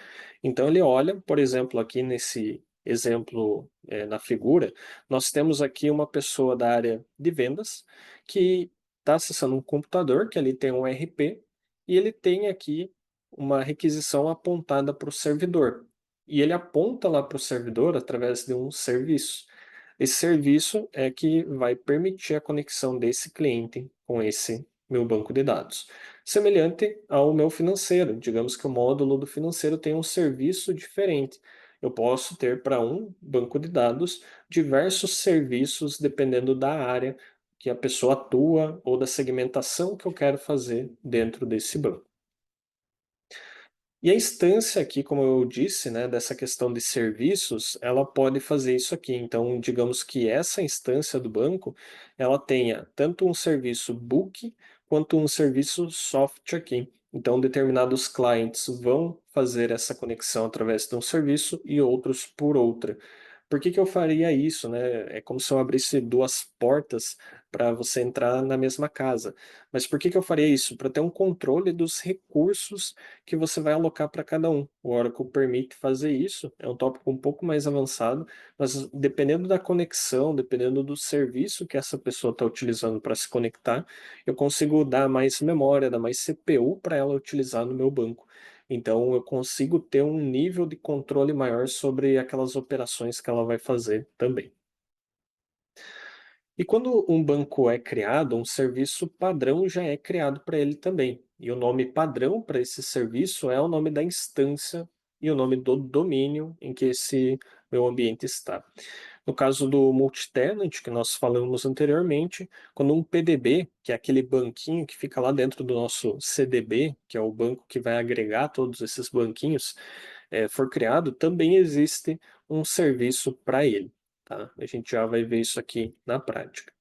Então ele olha, por exemplo, aqui nesse exemplo, na figura, nós temos aqui uma pessoa da área de vendas que está acessando um computador, que ali tem um RP, e ele tem aqui uma requisição apontada para o servidor. E ele aponta lá para o servidor através de um serviço. Esse serviço é que vai permitir a conexão desse cliente com esse meu banco de dados. Semelhante ao meu financeiro, digamos que o módulo do financeiro tem um serviço diferente. Eu posso ter para um banco de dados diversos serviços dependendo da área que a pessoa atua ou da segmentação que eu quero fazer dentro desse banco. E a instância aqui, como eu disse, né, dessa questão de serviços, ela pode fazer isso aqui. Então, digamos que essa instância do banco, ela tenha tanto um serviço book quanto um serviço soft aqui. Então, determinados clientes vão fazer essa conexão através de um serviço e outros por outra. Por que que eu faria isso, né? É como se eu abrisse duas portas para você entrar na mesma casa. Mas por que que eu faria isso? Para ter um controle dos recursos que você vai alocar para cada um. O Oracle permite fazer isso, é um tópico um pouco mais avançado, mas dependendo da conexão, dependendo do serviço que essa pessoa está utilizando para se conectar, eu consigo dar mais memória, dar mais CPU para ela utilizar no meu banco. Então, eu consigo ter um nível de controle maior sobre aquelas operações que ela vai fazer também. E quando um banco é criado, um serviço padrão já é criado para ele também. E o nome padrão para esse serviço é o nome da instância e o nome do domínio em que esse meu ambiente está. No caso do multitenant, que nós falamos anteriormente, quando um PDB, que é aquele banquinho que fica lá dentro do nosso CDB, que é o banco que vai agregar todos esses banquinhos, for criado, também existe um serviço para ele. Tá? A gente já vai ver isso aqui na prática.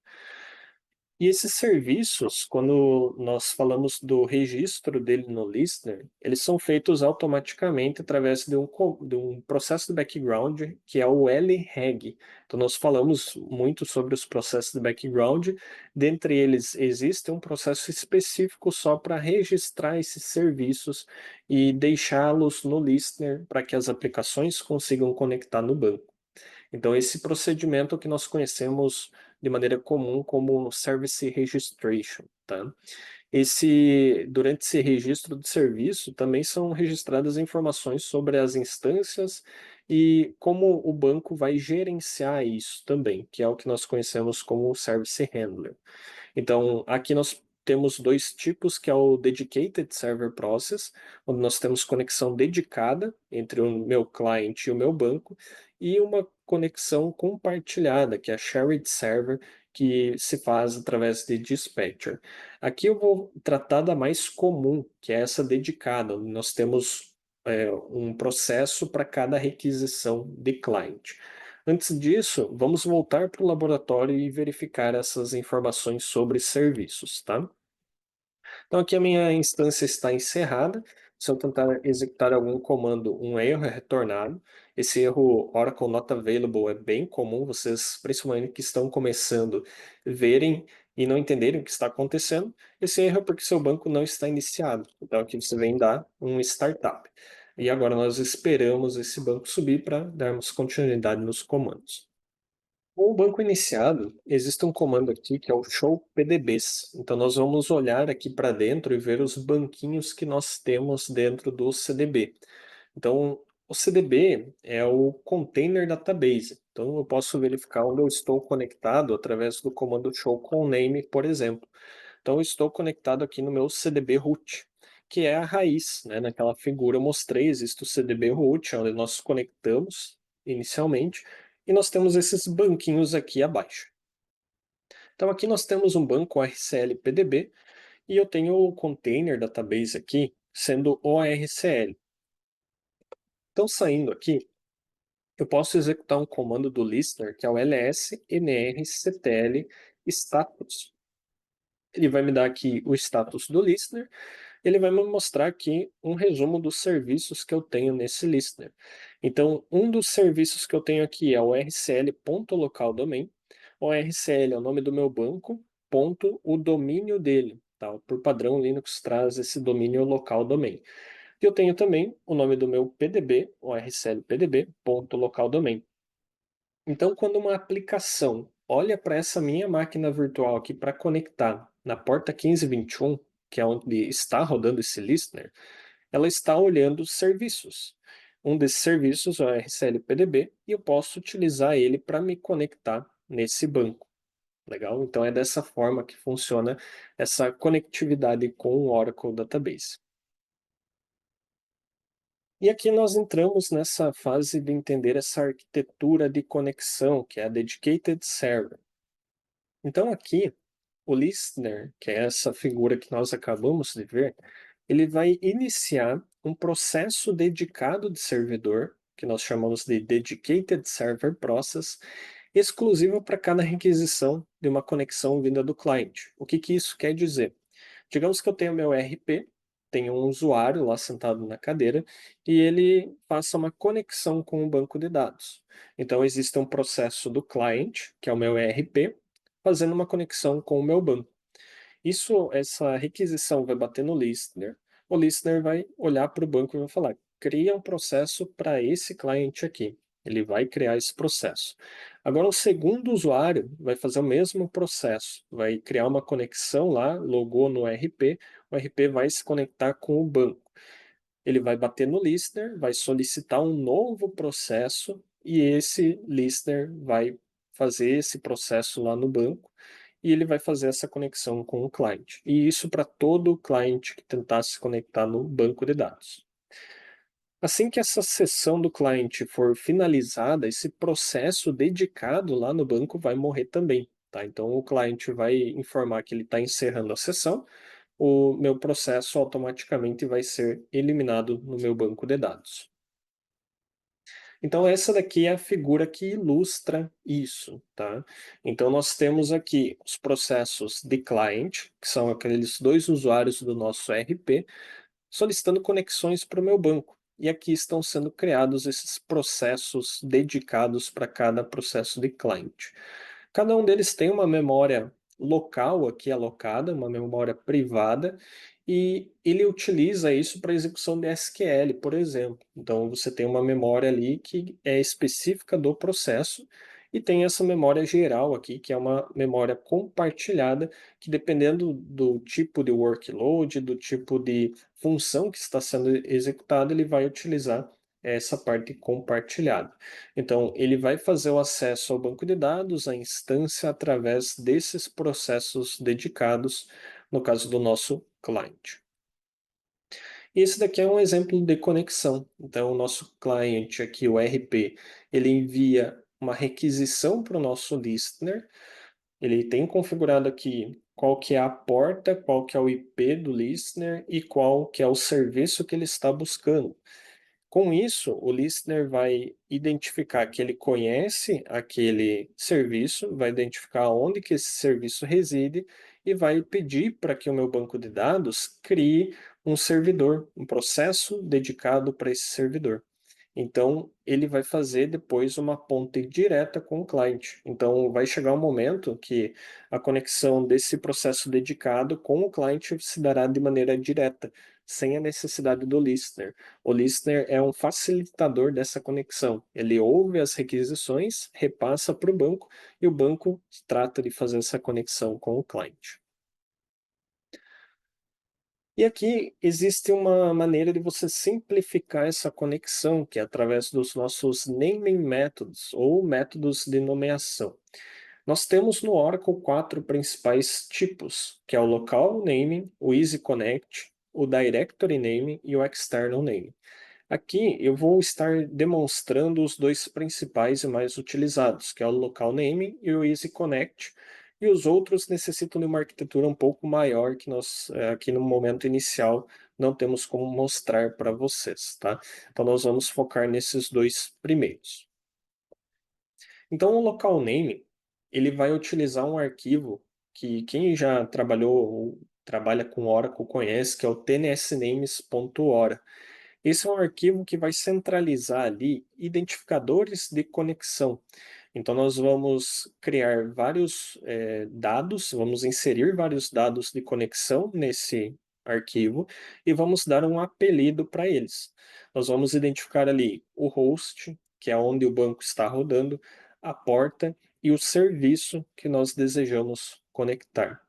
E esses serviços, quando nós falamos do registro dele no Listener, eles são feitos automaticamente através de um processo de background que é o LREG. Então, nós falamos muito sobre os processos de background. Dentre eles, existe um processo específico só para registrar esses serviços e deixá-los no Listener para que as aplicações consigam conectar no banco. Então, esse procedimento é o que nós conhecemos de maneira comum como Service Registration, tá? Durante esse registro de serviço, também são registradas informações sobre as instâncias e como o banco vai gerenciar isso também, que é o que nós conhecemos como Service Handler. Então, aqui nós temos dois tipos, que é o Dedicated Server Process, onde nós temos conexão dedicada entre o meu cliente e o meu banco, e uma conexão compartilhada, que é a Shared Server, que se faz através de Dispatcher. Aqui eu vou tratar da mais comum, que é essa dedicada, onde nós temos um processo para cada requisição de client. Antes disso, vamos voltar para o laboratório e verificar essas informações sobre serviços, tá? Então aqui a minha instância está encerrada. Se eu tentar executar algum comando, um erro é retornado. Esse erro Oracle Not Available é bem comum, vocês, principalmente que estão começando, verem e não entenderem o que está acontecendo. Esse erro é porque seu banco não está iniciado. Então aqui você vem dar um startup. E agora nós esperamos esse banco subir para darmos continuidade nos comandos. Com o banco iniciado, existe um comando aqui que é o show PDBs. Então nós vamos olhar aqui para dentro e ver os banquinhos que nós temos dentro do CDB. Então o CDB é o Container Database. Então eu posso verificar onde eu estou conectado através do comando show name, por exemplo. Então eu estou conectado aqui no meu CDB root, que é a raiz, né? Naquela figura eu mostrei, existe o CDB root, onde nós conectamos inicialmente, e nós temos esses banquinhos aqui abaixo. Então aqui nós temos um banco ORCL PDB e eu tenho o container database aqui sendo ORCL. Então saindo aqui, eu posso executar um comando do listener que é o lsnrctl status. Ele vai me dar aqui o status do listener, ele vai me mostrar aqui um resumo dos serviços que eu tenho nesse listener. Então, um dos serviços que eu tenho aqui é o rcl.localdomain. O RCL é o nome do meu banco, ponto, o domínio dele. Tá? Por padrão, o Linux traz esse domínio local domain. E eu tenho também o nome do meu PDB, o RCL PDB, ponto, local domain. Então, quando uma aplicação olha para essa minha máquina virtual aqui para conectar na porta 1521, que é onde está rodando esse listener, ela está olhando os serviços. Um desses serviços é o RCL PDB e eu posso utilizar ele para me conectar nesse banco. Legal? Então é dessa forma que funciona essa conectividade com o Oracle Database. E aqui nós entramos nessa fase de entender essa arquitetura de conexão, que é a Dedicated Server. Então aqui, o listener, que é essa figura que nós acabamos de ver, ele vai iniciar um processo dedicado de servidor, que nós chamamos de Dedicated Server Process, exclusivo para cada requisição de uma conexão vinda do cliente. O que isso quer dizer? Digamos que eu tenho meu RP, tenho um usuário lá sentado na cadeira e ele faça uma conexão com o banco de dados. Então existe um processo do cliente, que é o meu ERP, fazendo uma conexão com o meu banco. Essa requisição vai bater no listener, o listener vai olhar para o banco e vai falar, cria um processo para esse cliente aqui. Ele vai criar esse processo. Agora, o segundo usuário vai fazer o mesmo processo, vai criar uma conexão lá, logou no RP, o RP vai se conectar com o banco. Ele vai bater no listener, vai solicitar um novo processo e esse listener vai fazer esse processo lá no banco e ele vai fazer essa conexão com o cliente. E isso para todo cliente que tentar se conectar no banco de dados. Assim que essa sessão do cliente for finalizada, esse processo dedicado lá no banco vai morrer também. Tá? Então o cliente vai informar que ele está encerrando a sessão, o meu processo automaticamente vai ser eliminado no meu banco de dados. Então essa daqui é a figura que ilustra isso, tá? Então nós temos aqui os processos de client, que são aqueles dois usuários do nosso ERP, solicitando conexões para o meu banco. E aqui estão sendo criados esses processos dedicados para cada processo de client. Cada um deles tem uma memória local aqui alocada, uma memória privada, e ele utiliza isso para execução de SQL, por exemplo. Então você tem uma memória ali que é específica do processo e tem essa memória geral aqui, que é uma memória compartilhada, que dependendo do tipo de workload, do tipo de função que está sendo executada, ele vai utilizar essa parte compartilhada. Então, ele vai fazer o acesso ao banco de dados, à instância, através desses processos dedicados, no caso do nosso cliente. E esse daqui é um exemplo de conexão. Então, o nosso cliente aqui, o RP, ele envia uma requisição para o nosso listener. Ele tem configurado aqui qual que é a porta, qual que é o IP do listener e qual que é o serviço que ele está buscando. Com isso, o listener vai identificar que ele conhece aquele serviço, vai identificar onde que esse serviço reside e vai pedir para que o meu banco de dados crie um servidor, um processo dedicado para esse servidor. Então, ele vai fazer depois uma ponte direta com o cliente. Então, vai chegar um momento que a conexão desse processo dedicado com o cliente se dará de maneira direta, sem a necessidade do listener. O listener é um facilitador dessa conexão. Ele ouve as requisições, repassa para o banco e o banco trata de fazer essa conexão com o cliente. E aqui existe uma maneira de você simplificar essa conexão, que é através dos nossos naming methods, ou métodos de nomeação. Nós temos no Oracle 4 principais tipos, que é o Local Naming, o Easy Connect, o Directory Naming e o External Naming. Aqui eu vou estar demonstrando os dois principais e mais utilizados, que é o Local Naming e o Easy Connect, e os outros necessitam de uma arquitetura um pouco maior que nós, aqui no momento inicial, não temos como mostrar para vocês, tá? Então nós vamos focar nesses dois primeiros. Então o Local Naming, ele vai utilizar um arquivo que quem já trabalhou ou trabalha com Oracle conhece, que é o tnsnames.ora. Esse é um arquivo que vai centralizar ali identificadores de conexão. Então, nós vamos criar vários dados, vamos inserir vários dados de conexão nesse arquivo e vamos dar um apelido para eles. Nós vamos identificar ali o host, que é onde o banco está rodando, a porta e o serviço que nós desejamos conectar.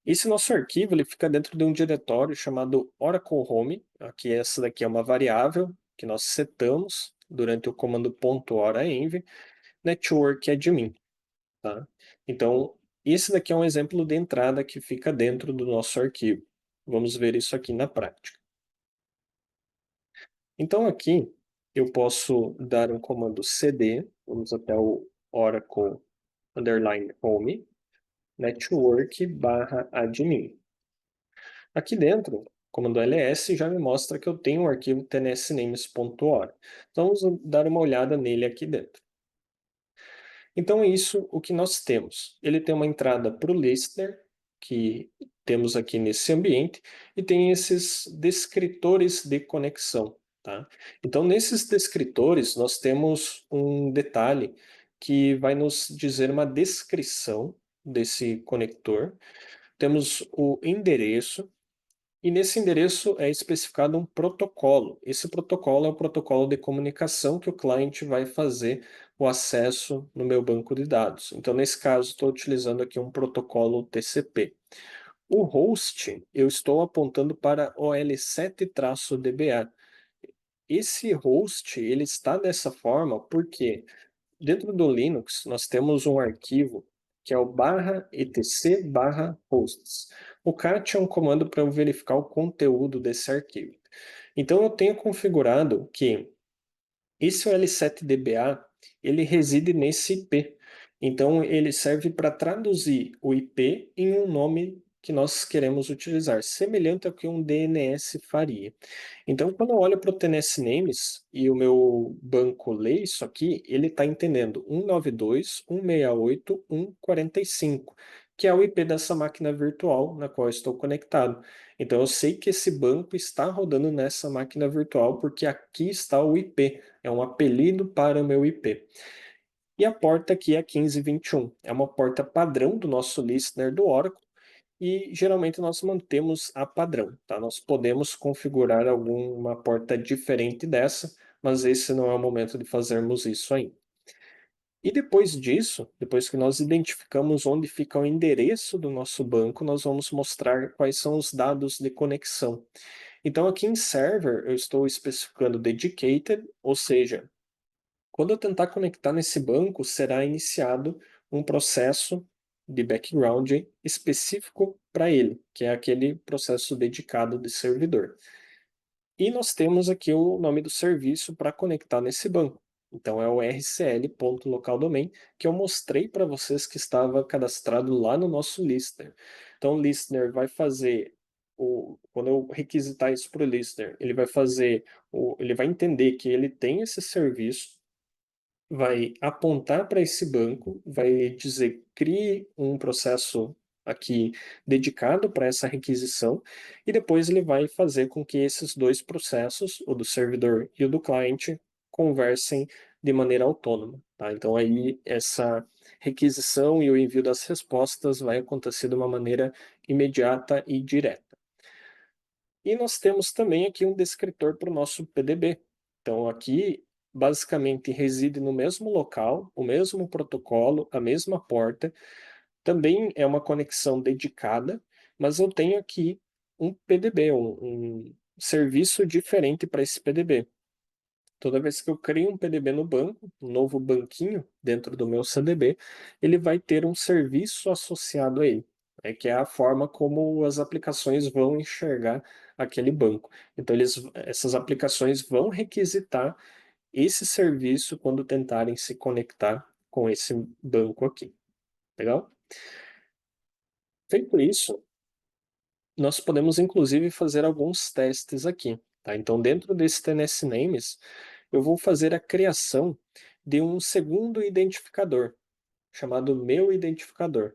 Esse nosso arquivo ele fica dentro de um diretório chamado Oracle Home. Aqui essa daqui é uma variável que nós setamos durante o comando .oraenv network admin, tá? Então, esse daqui é um exemplo de entrada que fica dentro do nosso arquivo. Vamos ver isso aqui na prática. Então aqui eu posso dar um comando cd, vamos até o Oracle _home network /admin. Aqui dentro, o comando ls já me mostra que eu tenho um arquivo tnsnames.ora. Então vamos dar uma olhada nele aqui dentro. Então é isso o que nós temos. Ele tem uma entrada para o listener, que temos aqui nesse ambiente, e tem esses descritores de conexão. Tá? Então nesses descritores nós temos um detalhe que vai nos dizer uma descrição desse conector. Temos o endereço, e nesse endereço é especificado um protocolo. Esse protocolo é o protocolo de comunicação que o cliente vai fazer o acesso no meu banco de dados. Então, nesse caso, estou utilizando aqui um protocolo TCP. O host, eu estou apontando para o L7-DBA. Esse host, ele está dessa forma porque dentro do Linux, nós temos um arquivo que é o /etc/hosts. O cat é um comando para eu verificar o conteúdo desse arquivo. Então, eu tenho configurado que esse L7DBA, ele reside nesse IP. Então, ele serve para traduzir o IP em um nome que nós queremos utilizar, semelhante ao que um DNS faria. Então, quando eu olho para o TNS Names e o meu banco lê isso aqui, ele está entendendo 192.168.145, que é o IP dessa máquina virtual na qual eu estou conectado. Então, eu sei que esse banco está rodando nessa máquina virtual porque aqui está o IP, é um apelido para o meu IP. E a porta aqui é 1521, é uma porta padrão do nosso listener do Oracle, e geralmente nós mantemos a padrão, tá? Nós podemos configurar alguma porta diferente dessa, mas esse não é o momento de fazermos isso ainda. E depois disso, depois que nós identificamos onde fica o endereço do nosso banco, nós vamos mostrar quais são os dados de conexão. Então aqui em server eu estou especificando dedicated, ou seja, quando eu tentar conectar nesse banco, será iniciado um processo de background específico para ele, que é aquele processo dedicado de servidor. E nós temos aqui o nome do serviço para conectar nesse banco. Então é o rcl.localdomain, que eu mostrei para vocês que estava cadastrado lá no nosso listener. Então o listener vai fazer quando eu requisitar isso para o listener, ele vai fazer ele vai entender que ele tem esse serviço, vai apontar para esse banco, vai dizer: "Crie um processo aqui dedicado para essa requisição", e depois ele vai fazer com que esses 2 processos, o do servidor e o do cliente, conversem de maneira autônoma, tá. Então aí essa requisição e o envio das respostas vai acontecer de uma maneira imediata e direta. E nós temos também aqui um descritor para o nosso PDB. Então aqui, basicamente, reside no mesmo local, o mesmo protocolo, a mesma porta, também é uma conexão dedicada, mas eu tenho aqui um PDB, um serviço diferente para esse PDB. Toda vez que eu crio um PDB no banco, um novo banquinho dentro do meu CDB, ele vai ter um serviço associado a ele, que é a forma como as aplicações vão enxergar aquele banco. Então, essas aplicações vão requisitar esse serviço quando tentarem se conectar com esse banco aqui. Legal? Feito isso, nós podemos inclusive fazer alguns testes aqui, tá? Então, dentro desse TNS Names, eu vou fazer a criação de um segundo identificador, chamado meu identificador.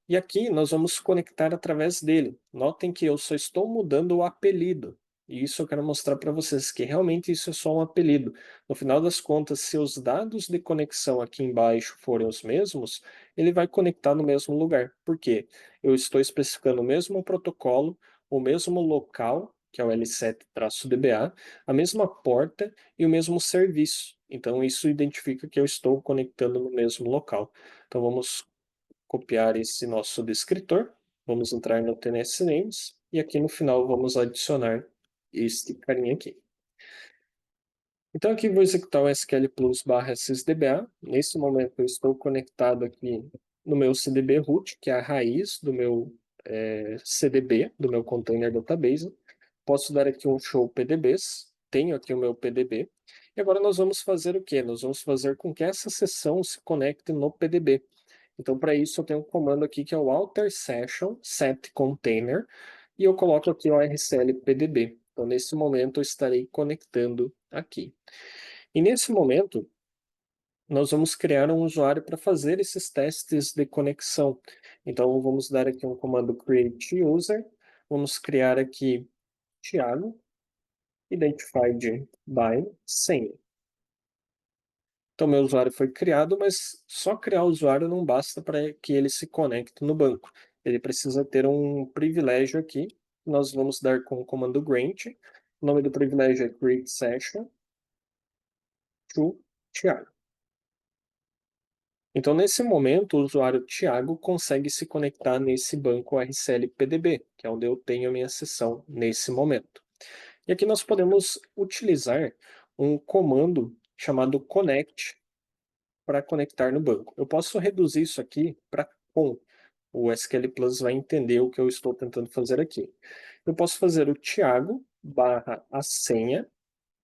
E aqui nós vamos conectar através dele. Notem que eu só estou mudando o apelido. E isso eu quero mostrar para vocês que realmente isso é só um apelido. No final das contas, se os dados de conexão aqui embaixo forem os mesmos, ele vai conectar no mesmo lugar. Por quê? Eu estou especificando o mesmo protocolo, o mesmo local, que é o L7-DBA, a mesma porta e o mesmo serviço. Então isso identifica que eu estou conectando no mesmo local. Então vamos copiar esse nosso descritor, vamos entrar no TNS Names e aqui no final vamos adicionar este carinha aqui. Então aqui vou executar o SQL Plus barra sysdba. Nesse momento eu estou conectado aqui no meu CDB root, que é a raiz do meu CDB, do meu container database. Posso dar aqui um show PDBs, tenho aqui o meu PDB. E agora nós vamos fazer o quê? Nós vamos fazer com que essa sessão se conecte no PDB. Então, para isso, eu tenho um comando aqui que é o alter session set container e eu coloco aqui o RCL PDB. Então, nesse momento, eu estarei conectando aqui. E nesse momento, nós vamos criar um usuário para fazer esses testes de conexão. Então, vamos dar aqui um comando create user, vamos criar aqui Thiago, identified by senha. Então, meu usuário foi criado, mas só criar o usuário não basta para que ele se conecte no banco. Ele precisa ter um privilégio aqui. Nós vamos dar com o comando grant. O nome do privilégio é create session to Thiago. Então, nesse momento, o usuário Thiago consegue se conectar nesse banco RCL PDB, que é onde eu tenho a minha sessão nesse momento. E aqui nós podemos utilizar um comando chamado connect para conectar no banco. Eu posso reduzir isso aqui para com. O SQL Plus vai entender o que eu estou tentando fazer aqui. Eu posso fazer o Thiago barra a senha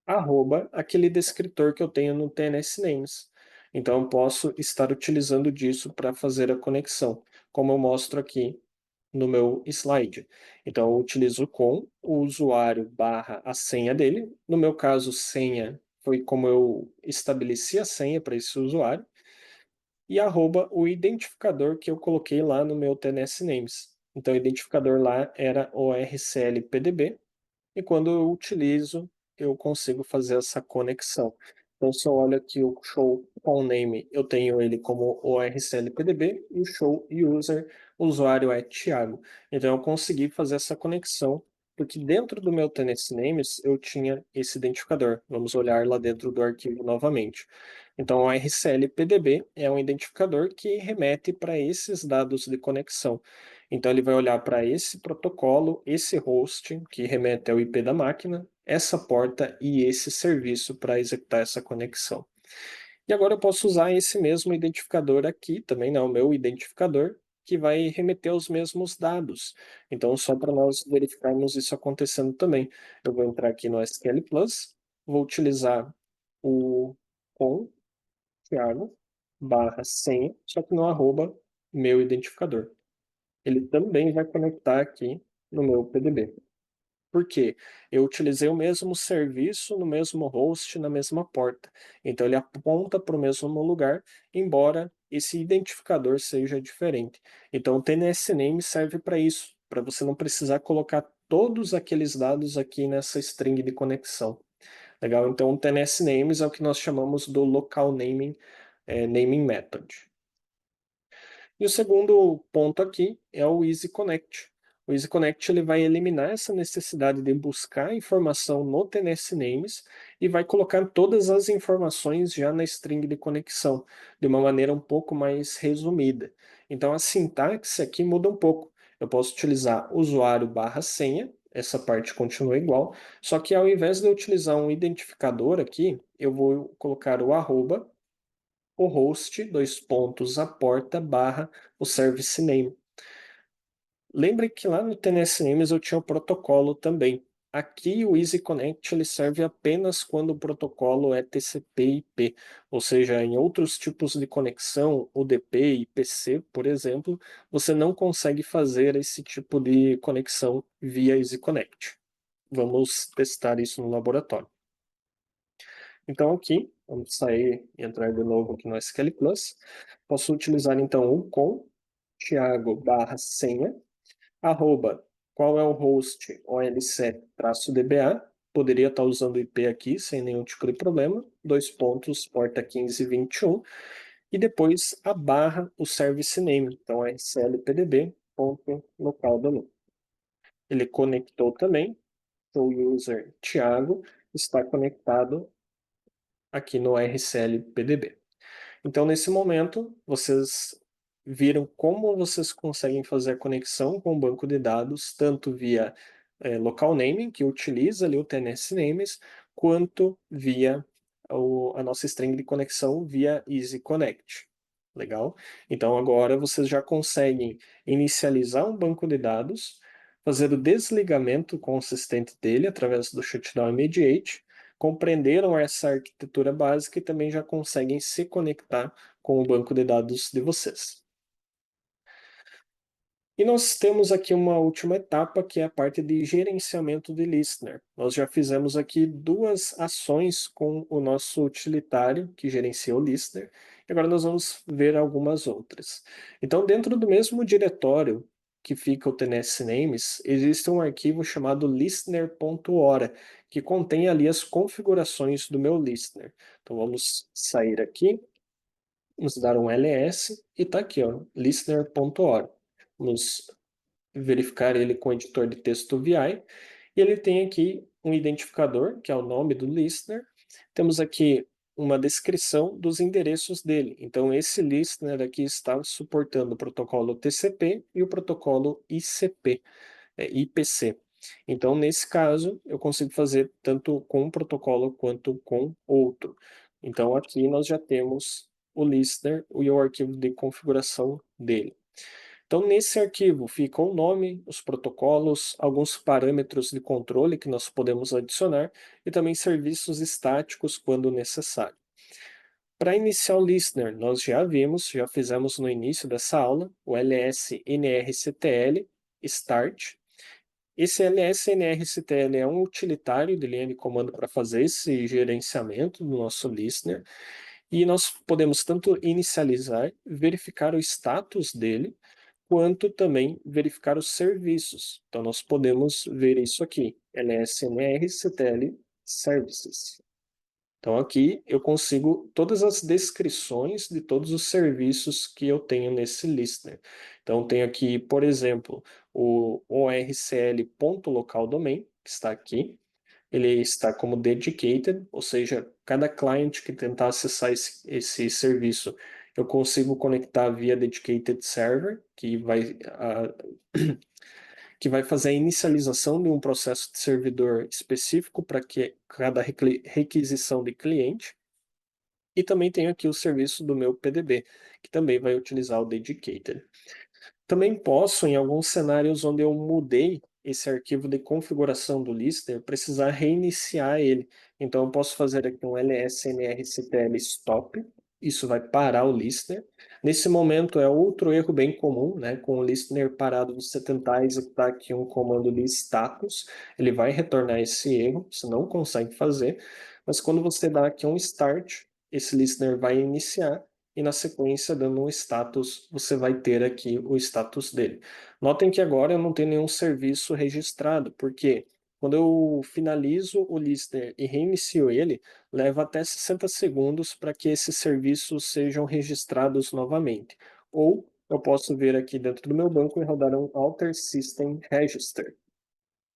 arroba aquele descritor que eu tenho no TNS Names. Então eu posso estar utilizando disso para fazer a conexão, como eu mostro aqui no meu slide. Então eu utilizo com o usuário barra a senha dele. No meu caso, senha foi como eu estabeleci a senha para esse usuário e arroba o identificador que eu coloquei lá no meu TNS Names. Então, o identificador lá era o RCL PDB, e quando eu utilizo, eu consigo fazer essa conexão. Então, se eu olho aqui o show com name, eu tenho ele como o RCL PDB, e o show user, o usuário é Thiago. Então, eu consegui fazer essa conexão, porque dentro do meu TNS Names eu tinha esse identificador. Vamos olhar lá dentro do arquivo novamente. Então, o RCL PDB é um identificador que remete para esses dados de conexão. Então, ele vai olhar para esse protocolo, esse host, que remete ao IP da máquina, essa porta e esse serviço para executar essa conexão. E agora eu posso usar esse mesmo identificador aqui, também, né, o meu identificador, que vai remeter aos mesmos dados. Então, só para nós verificarmos isso acontecendo também, eu vou entrar aqui no SQL Plus, vou utilizar o com Thiago barra senha, só que no arroba meu identificador. Ele também vai conectar aqui no meu PDB. Por quê? Eu utilizei o mesmo serviço no mesmo host, na mesma porta. Então ele aponta para o mesmo lugar, embora esse identificador seja diferente. Então o TNS-name serve para isso, para você não precisar colocar todos aqueles dados aqui nessa string de conexão. Legal? Então o TNS-names é o que nós chamamos do local naming, naming method. E o segundo ponto aqui é o Easy Connect. O Easy Connect ele vai eliminar essa necessidade de buscar informação no TNS Names e vai colocar todas as informações já na string de conexão, de uma maneira um pouco mais resumida. Então a sintaxe aqui muda um pouco. Eu posso utilizar usuário barra senha, essa parte continua igual, só que ao invés de eu utilizar um identificador aqui, eu vou colocar o arroba, o host, dois pontos, a porta, barra, o service name. Lembre que lá no TNS Names eu tinha o protocolo também. Aqui o Easy Connect ele serve apenas quando o protocolo é TCP/IP, ou seja, em outros tipos de conexão, UDP, IPC, por exemplo, você não consegue fazer esse tipo de conexão via Easy Connect. Vamos testar isso no laboratório. Então aqui, vamos sair e entrar de novo aqui no SQL Plus. Posso utilizar então o com Thiago barra senha, arroba, qual é o host OLC-DBA, poderia estar usando o IP aqui sem nenhum tipo de problema, dois pontos, porta 1521, e depois a barra, o service name, então é slpdb.localdomain. Ele conectou também, o user Thiago está conectado aqui no RCL PDB. Então, nesse momento, vocês viram como vocês conseguem fazer a conexão com o banco de dados, tanto via local naming, que utiliza ali o TNS names, quanto via a nossa string de conexão via Easy Connect. Legal? Então, agora vocês já conseguem inicializar um banco de dados, fazer o desligamento consistente dele através do shutdown immediate, compreenderam essa arquitetura básica e também já conseguem se conectar com o banco de dados de vocês. E nós temos aqui uma última etapa, que é a parte de gerenciamento de listener. Nós já fizemos aqui duas ações com o nosso utilitário, que gerencia o listener, e agora nós vamos ver algumas outras. Então, dentro do mesmo diretório que fica o TNS Names, existe um arquivo chamado listener.hora, que contém ali as configurações do meu listener. Então, vamos sair aqui, vamos dar um ls, e está aqui, ó, listener.hora. Vamos verificar ele com o editor de texto VI, e ele tem aqui um identificador, que é o nome do listener. Temos aqui uma descrição dos endereços dele. Então, esse listener aqui está suportando o protocolo TCP e o protocolo ICP, IPC. Então, nesse caso, eu consigo fazer tanto com um protocolo quanto com outro. Então, aqui nós já temos o listener e o arquivo de configuração dele. Então, nesse arquivo fica o nome, os protocolos, alguns parâmetros de controle que nós podemos adicionar e também serviços estáticos quando necessário. Para iniciar o listener, nós já vimos, já fizemos no início dessa aula, o ls-nrctl start. Esse ls-nrctl é um utilitário de linha de comando para fazer esse gerenciamento do nosso listener. E nós podemos tanto inicializar, verificar o status dele, quanto também verificar os serviços. Então, nós podemos ver isso aqui, lsnrctl services. Então, aqui eu consigo todas as descrições de todos os serviços que eu tenho nesse listener. Então, tenho aqui, por exemplo, o orcl.localdomain, que está aqui. Ele está como dedicated, ou seja, cada cliente que tentar acessar esse serviço, eu consigo conectar via dedicated server, que vai fazer a inicialização de um processo de servidor específico para que cada requisição de cliente. E também tenho aqui o serviço do meu PDB, que também vai utilizar o dedicated. Também posso, em alguns cenários onde eu mudei esse arquivo de configuração do listener, precisar reiniciar ele. Então, eu posso fazer aqui um lsnrctl stop, isso vai parar o listener. Nesse momento é outro erro bem comum, né? Com o listener parado, você tentar executar aqui um comando de status, ele vai retornar esse erro, você não consegue fazer, mas quando você dá aqui um start, esse listener vai iniciar e na sequência, dando um status, você vai ter aqui o status dele. Notem que agora eu não tenho nenhum serviço registrado, porque quando eu finalizo o listener e reinicio ele, leva até 60 segundos para que esses serviços sejam registrados novamente. Ou eu posso vir aqui dentro do meu banco e rodar um Alter System Register.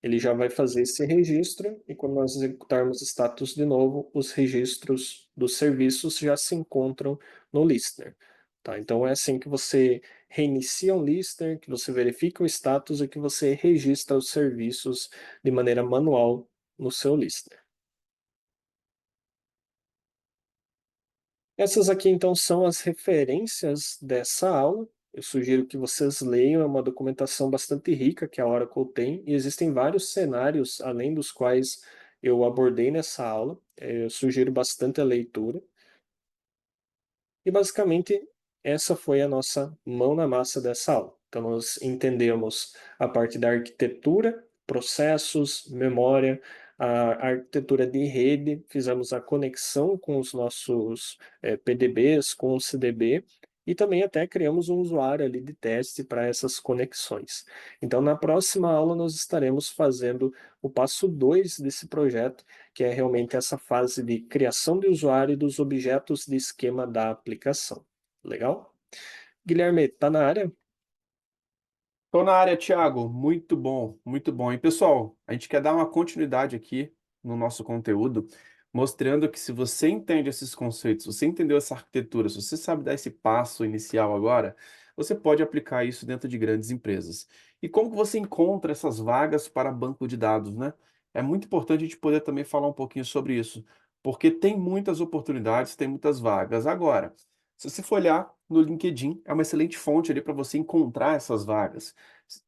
Ele já vai fazer esse registro e quando nós executarmos status de novo, os registros dos serviços já se encontram no listener. Tá? Então é assim que você reinicia um listener, que você verifica o status e que você registra os serviços de maneira manual no seu listener. Essas aqui, então, são as referências dessa aula. Eu sugiro que vocês leiam, é uma documentação bastante rica que a Oracle tem, e existem vários cenários, além dos quais eu abordei nessa aula. Eu sugiro bastante a leitura. E basicamente essa foi a nossa mão na massa dessa aula. Então nós entendemos a parte da arquitetura, processos, memória, a arquitetura de rede, fizemos a conexão com os nossos PDBs, com o CDB, e também até criamos um usuário ali de teste para essas conexões. Então na próxima aula nós estaremos fazendo o passo 2 desse projeto, que é realmente essa fase de criação de usuário dos objetos de esquema da aplicação. Legal? Guilherme, tá na área? Tô na área, Thiago. Muito bom, muito bom. E pessoal, a gente quer dar uma continuidade aqui no nosso conteúdo, mostrando que se você entende esses conceitos, se você entendeu essa arquitetura, se você sabe dar esse passo inicial agora, você pode aplicar isso dentro de grandes empresas. E como que você encontra essas vagas para banco de dados, né? É muito importante a gente poder também falar um pouquinho sobre isso, porque tem muitas oportunidades, tem muitas vagas. Agora, se você for olhar no LinkedIn, é uma excelente fonte ali para você encontrar essas vagas.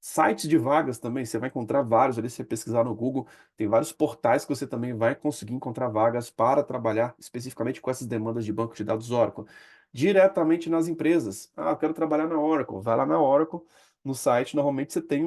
Sites de vagas também, você vai encontrar vários ali, se você pesquisar no Google, tem vários portais que você também vai conseguir encontrar vagas para trabalhar especificamente com essas demandas de banco de dados Oracle. Diretamente nas empresas. Ah, eu quero trabalhar na Oracle. Vai lá na Oracle, no site, normalmente você tem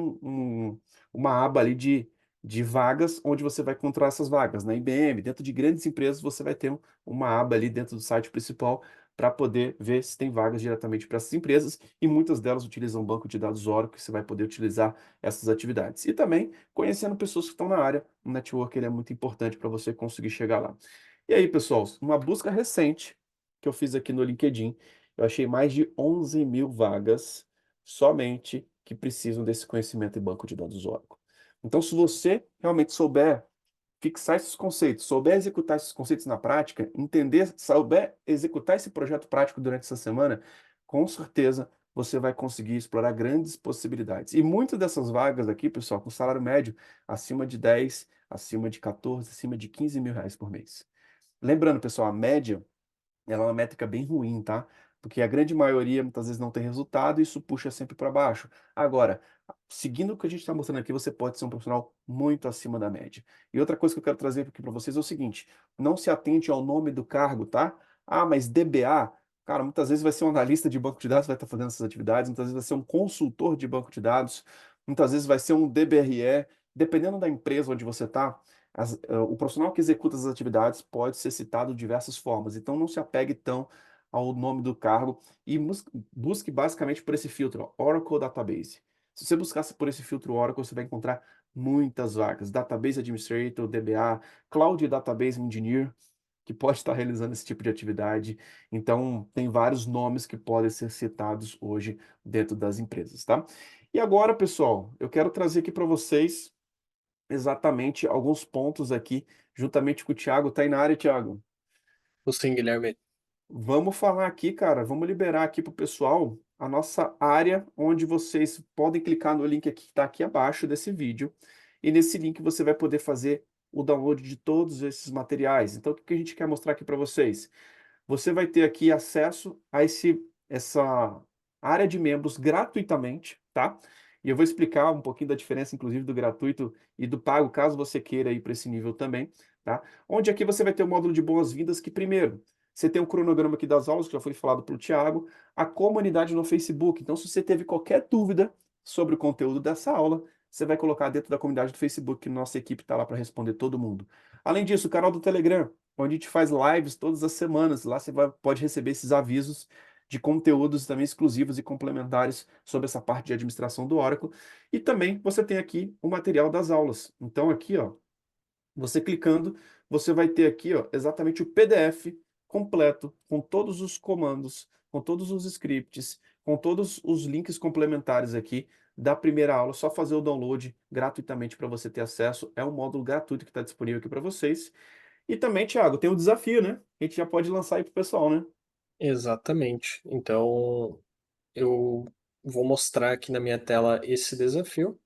uma aba ali de vagas, onde você vai encontrar essas vagas. Na IBM, dentro de grandes empresas, você vai ter uma aba ali dentro do site principal para poder ver se tem vagas diretamente para essas empresas, e muitas delas utilizam banco de dados Oracle, que você vai poder utilizar essas atividades. E também conhecendo pessoas que estão na área, o network ele é muito importante para você conseguir chegar lá. E aí, pessoal, uma busca recente que eu fiz aqui no LinkedIn, eu achei mais de 11 mil vagas somente que precisam desse conhecimento em banco de dados Oracle. Então, se você realmente souber fixar esses conceitos, souber executar esses conceitos na prática, entender, souber executar esse projeto prático durante essa semana, com certeza você vai conseguir explorar grandes possibilidades. E muitas dessas vagas aqui, pessoal, com salário médio acima de 10, acima de 14, acima de 15 mil reais por mês. Lembrando, pessoal, a média ela é uma métrica bem ruim, tá? Porque a grande maioria muitas vezes não tem resultado e isso puxa sempre para baixo. Agora, seguindo o que a gente está mostrando aqui, você pode ser um profissional muito acima da média. E outra coisa que eu quero trazer aqui para vocês é o seguinte: não se atente ao nome do cargo, tá? Ah, mas DBA, cara, muitas vezes vai ser um analista de banco de dados, vai estar fazendo essas atividades, muitas vezes vai ser um consultor de banco de dados, muitas vezes vai ser um DBRE, dependendo da empresa onde você está. O profissional que executa as atividades pode ser citado de diversas formas, então não se apegue tão ao nome do cargo e busque basicamente por esse filtro, ó, Oracle Database. Se você buscasse por esse filtro Oracle, você vai encontrar muitas vagas, Database Administrator, DBA, Cloud Database Engineer, que pode estar realizando esse tipo de atividade. Então, tem vários nomes que podem ser citados hoje dentro das empresas, tá? E agora, pessoal, eu quero trazer aqui para vocês exatamente alguns pontos aqui, juntamente com o Thiago. Tá aí na área, Thiago? Sim, Guilherme. Vamos falar aqui, cara, vamos liberar aqui para o pessoal a nossa área, onde vocês podem clicar no link aqui que está aqui abaixo desse vídeo, e nesse link você vai poder fazer o download de todos esses materiais. Então, o que que a gente quer mostrar aqui para vocês? Você vai ter aqui acesso a essa área de membros gratuitamente, tá? E eu vou explicar um pouquinho da diferença, inclusive, do gratuito e do pago, caso você queira ir para esse nível também, tá? Onde aqui você vai ter o módulo de boas-vindas, que primeiro, Você tem o cronograma aqui das aulas, que já foi falado pelo Thiago, a comunidade no Facebook. Então, se você teve qualquer dúvida sobre o conteúdo dessa aula, você vai colocar dentro da comunidade do Facebook, que nossa equipe está lá para responder todo mundo. Além disso, o canal do Telegram, onde a gente faz lives todas as semanas. Lá você pode receber esses avisos de conteúdos também exclusivos e complementares sobre essa parte de administração do Oracle. E também você tem aqui o material das aulas. Então, aqui, ó, você clicando, você vai ter aqui, ó, exatamente o PDF completo, com todos os comandos, com todos os scripts, com todos os links complementares aqui da primeira aula. Só fazer o download gratuitamente para você ter acesso. É um módulo gratuito que está disponível aqui para vocês. E também, Thiago, tem um desafio, né? A gente já pode lançar aí para o pessoal, né? Exatamente. Então, eu vou mostrar aqui na minha tela esse desafio.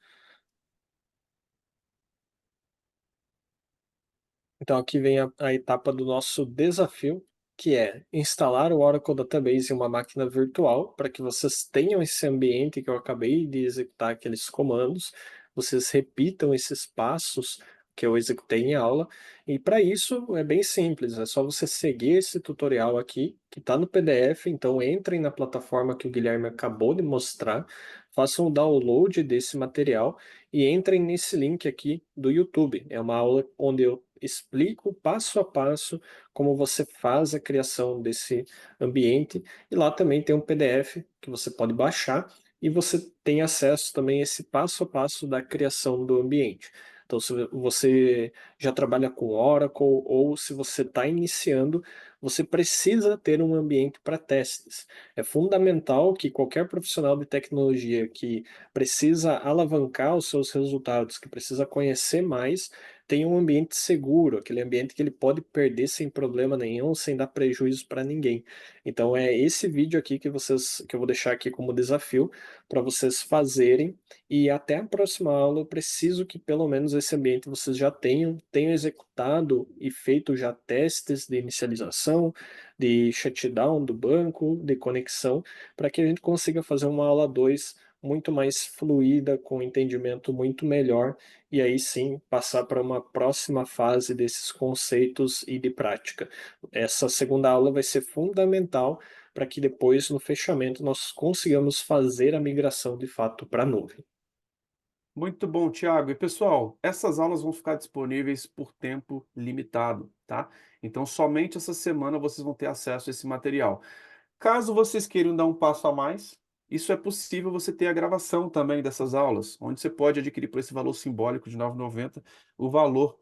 Então, aqui vem a etapa do nosso desafio, que é instalar o Oracle Database em uma máquina virtual, para que vocês tenham esse ambiente que eu acabei de executar aqueles comandos, vocês repitam esses passos que eu executei em aula, e para isso é bem simples, é só você seguir esse tutorial aqui, que está no PDF, então entrem na plataforma que o Guilherme acabou de mostrar, façam o download desse material e entrem nesse link aqui do YouTube. É uma aula onde eu explico passo a passo como você faz a criação desse ambiente. E lá também tem um PDF que você pode baixar e você tem acesso também a esse passo a passo da criação do ambiente. Então, se você já trabalha com Oracle ou se você está iniciando, você precisa ter um ambiente para testes. É fundamental que qualquer profissional de tecnologia que precisa alavancar os seus resultados, que precisa conhecer mais, tenha um ambiente seguro, aquele ambiente que ele pode perder sem problema nenhum, sem dar prejuízo para ninguém. Então é esse vídeo aqui que eu vou deixar aqui como desafio para vocês fazerem e até a próxima aula eu preciso que pelo menos esse ambiente vocês já tenham executado e feito já testes de inicialização, de shutdown do banco, de conexão, para que a gente consiga fazer uma aula 2 muito mais fluida, com um entendimento muito melhor, e aí sim passar para uma próxima fase desses conceitos e de prática. Essa segunda aula vai ser fundamental para que depois, no fechamento, nós consigamos fazer a migração de fato para a nuvem. Muito bom, Thiago. E pessoal, essas aulas vão ficar disponíveis por tempo limitado, tá? Então, somente essa semana vocês vão ter acesso a esse material. Caso vocês queiram dar um passo a mais, isso é possível você ter a gravação também dessas aulas, onde você pode adquirir por esse valor simbólico de R$ 9,90 o valor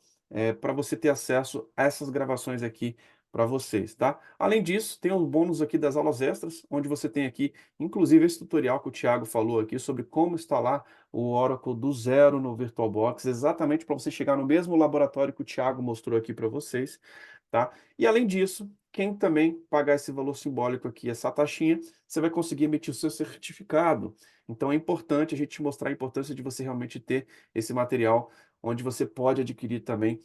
para você ter acesso a essas gravações aqui para vocês, tá? Além disso, tem um bônus aqui das aulas extras, onde você tem aqui, inclusive, esse tutorial que o Thiago falou aqui sobre como instalar o Oracle do zero no VirtualBox, exatamente para você chegar no mesmo laboratório que o Thiago mostrou aqui para vocês, tá? E além disso, quem também pagar esse valor simbólico aqui, essa taxinha, você vai conseguir emitir o seu certificado. Então é importante a gente mostrar a importância de você realmente ter esse material, onde você pode adquirir também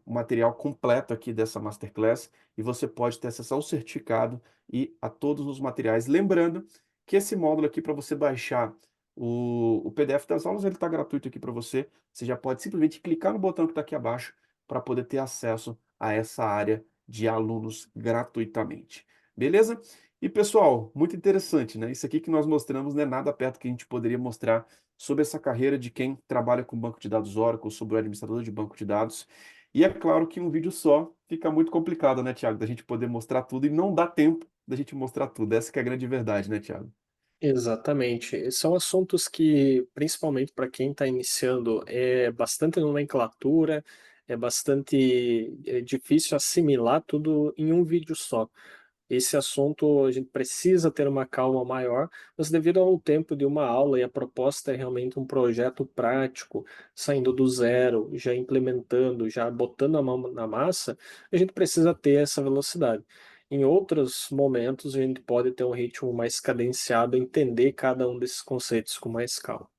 o material completo aqui dessa Masterclass e você pode ter acesso ao certificado e a todos os materiais. Lembrando que esse módulo aqui, para você baixar o PDF das aulas, ele está gratuito aqui para você. Você já pode simplesmente clicar no botão que está aqui abaixo para poder ter acesso a essa área de alunos gratuitamente. Beleza? E pessoal, muito interessante, né? Isso aqui que nós mostramos não é nada perto que a gente poderia mostrar sobre essa carreira de quem trabalha com banco de dados Oracle, sobre o administrador de banco de dados. E é claro que um vídeo só fica muito complicado, né, Thiago? Da gente poder mostrar tudo e não dá tempo da gente mostrar tudo. Essa que é a grande verdade, né, Thiago? Exatamente. São assuntos que, principalmente para quem está iniciando, é bastante nomenclatura, é bastante difícil assimilar tudo em um vídeo só. Esse assunto a gente precisa ter uma calma maior, mas devido ao tempo de uma aula e a proposta é realmente um projeto prático, saindo do zero, já implementando, já botando a mão na massa, a gente precisa ter essa velocidade. Em outros momentos, a gente pode ter um ritmo mais cadenciado, entender cada um desses conceitos com mais calma.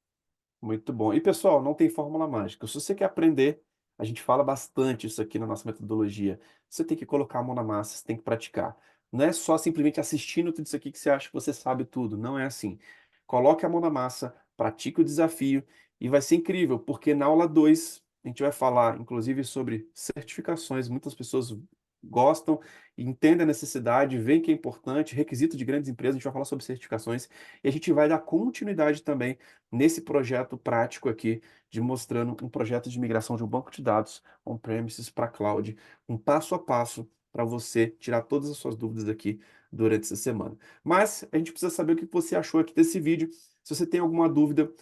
Muito bom. E pessoal, não tem fórmula mágica. Se você quer aprender, a gente fala bastante isso aqui na nossa metodologia. Você tem que colocar a mão na massa, você tem que praticar. Não é só simplesmente assistindo tudo isso aqui que você acha que você sabe tudo. Não é assim. Coloque a mão na massa, pratique o desafio e vai ser incrível, porque na aula 2 a gente vai falar, inclusive, sobre certificações. Muitas pessoas gostam, entendem a necessidade, veem que é importante, requisito de grandes empresas, a gente vai falar sobre certificações, e a gente vai dar continuidade também nesse projeto prático aqui, de mostrando um projeto de migração de um banco de dados on-premises para cloud, um passo a passo para você tirar todas as suas dúvidas aqui durante essa semana. Mas a gente precisa saber o que você achou aqui desse vídeo. Se você tem alguma dúvida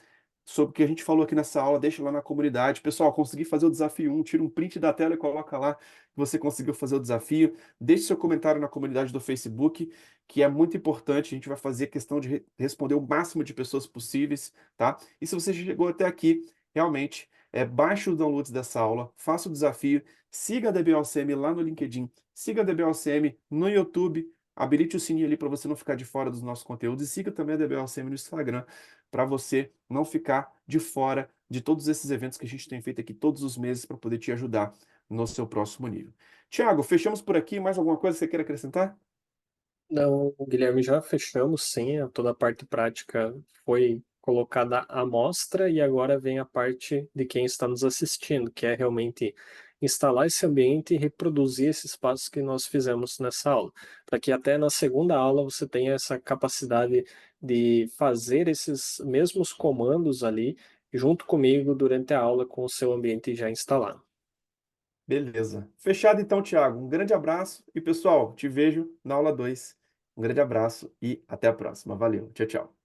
sobre o que a gente falou aqui nessa aula, deixa lá na comunidade. Pessoal, consegui fazer o desafio 1, tira um print da tela e coloca lá que você conseguiu fazer o desafio. Deixe seu comentário na comunidade do Facebook, que é muito importante. A gente vai fazer questão de responder o máximo de pessoas possíveis, tá? E se você chegou até aqui, realmente, baixe os downloads dessa aula, faça o desafio, siga a DBOCM lá no LinkedIn, siga a DBOCM no YouTube, habilite o sininho ali para você não ficar de fora dos nossos conteúdos e siga também a DBOCM no Instagram para você não ficar de fora de todos esses eventos que a gente tem feito aqui todos os meses para poder te ajudar no seu próximo nível. Tiago, fechamos por aqui. Mais alguma coisa que você queira acrescentar? Não, Guilherme, já fechamos, sim, toda a parte prática foi colocada à mostra e agora vem a parte de quem está nos assistindo, que é realmente instalar esse ambiente e reproduzir esses passos que nós fizemos nessa aula, para que até na segunda aula você tenha essa capacidade de fazer esses mesmos comandos ali junto comigo durante a aula com o seu ambiente já instalado. Beleza. Fechado então, Tiago. Um grande abraço e, pessoal, te vejo na aula 2. Um grande abraço e até a próxima. Valeu. Tchau, tchau.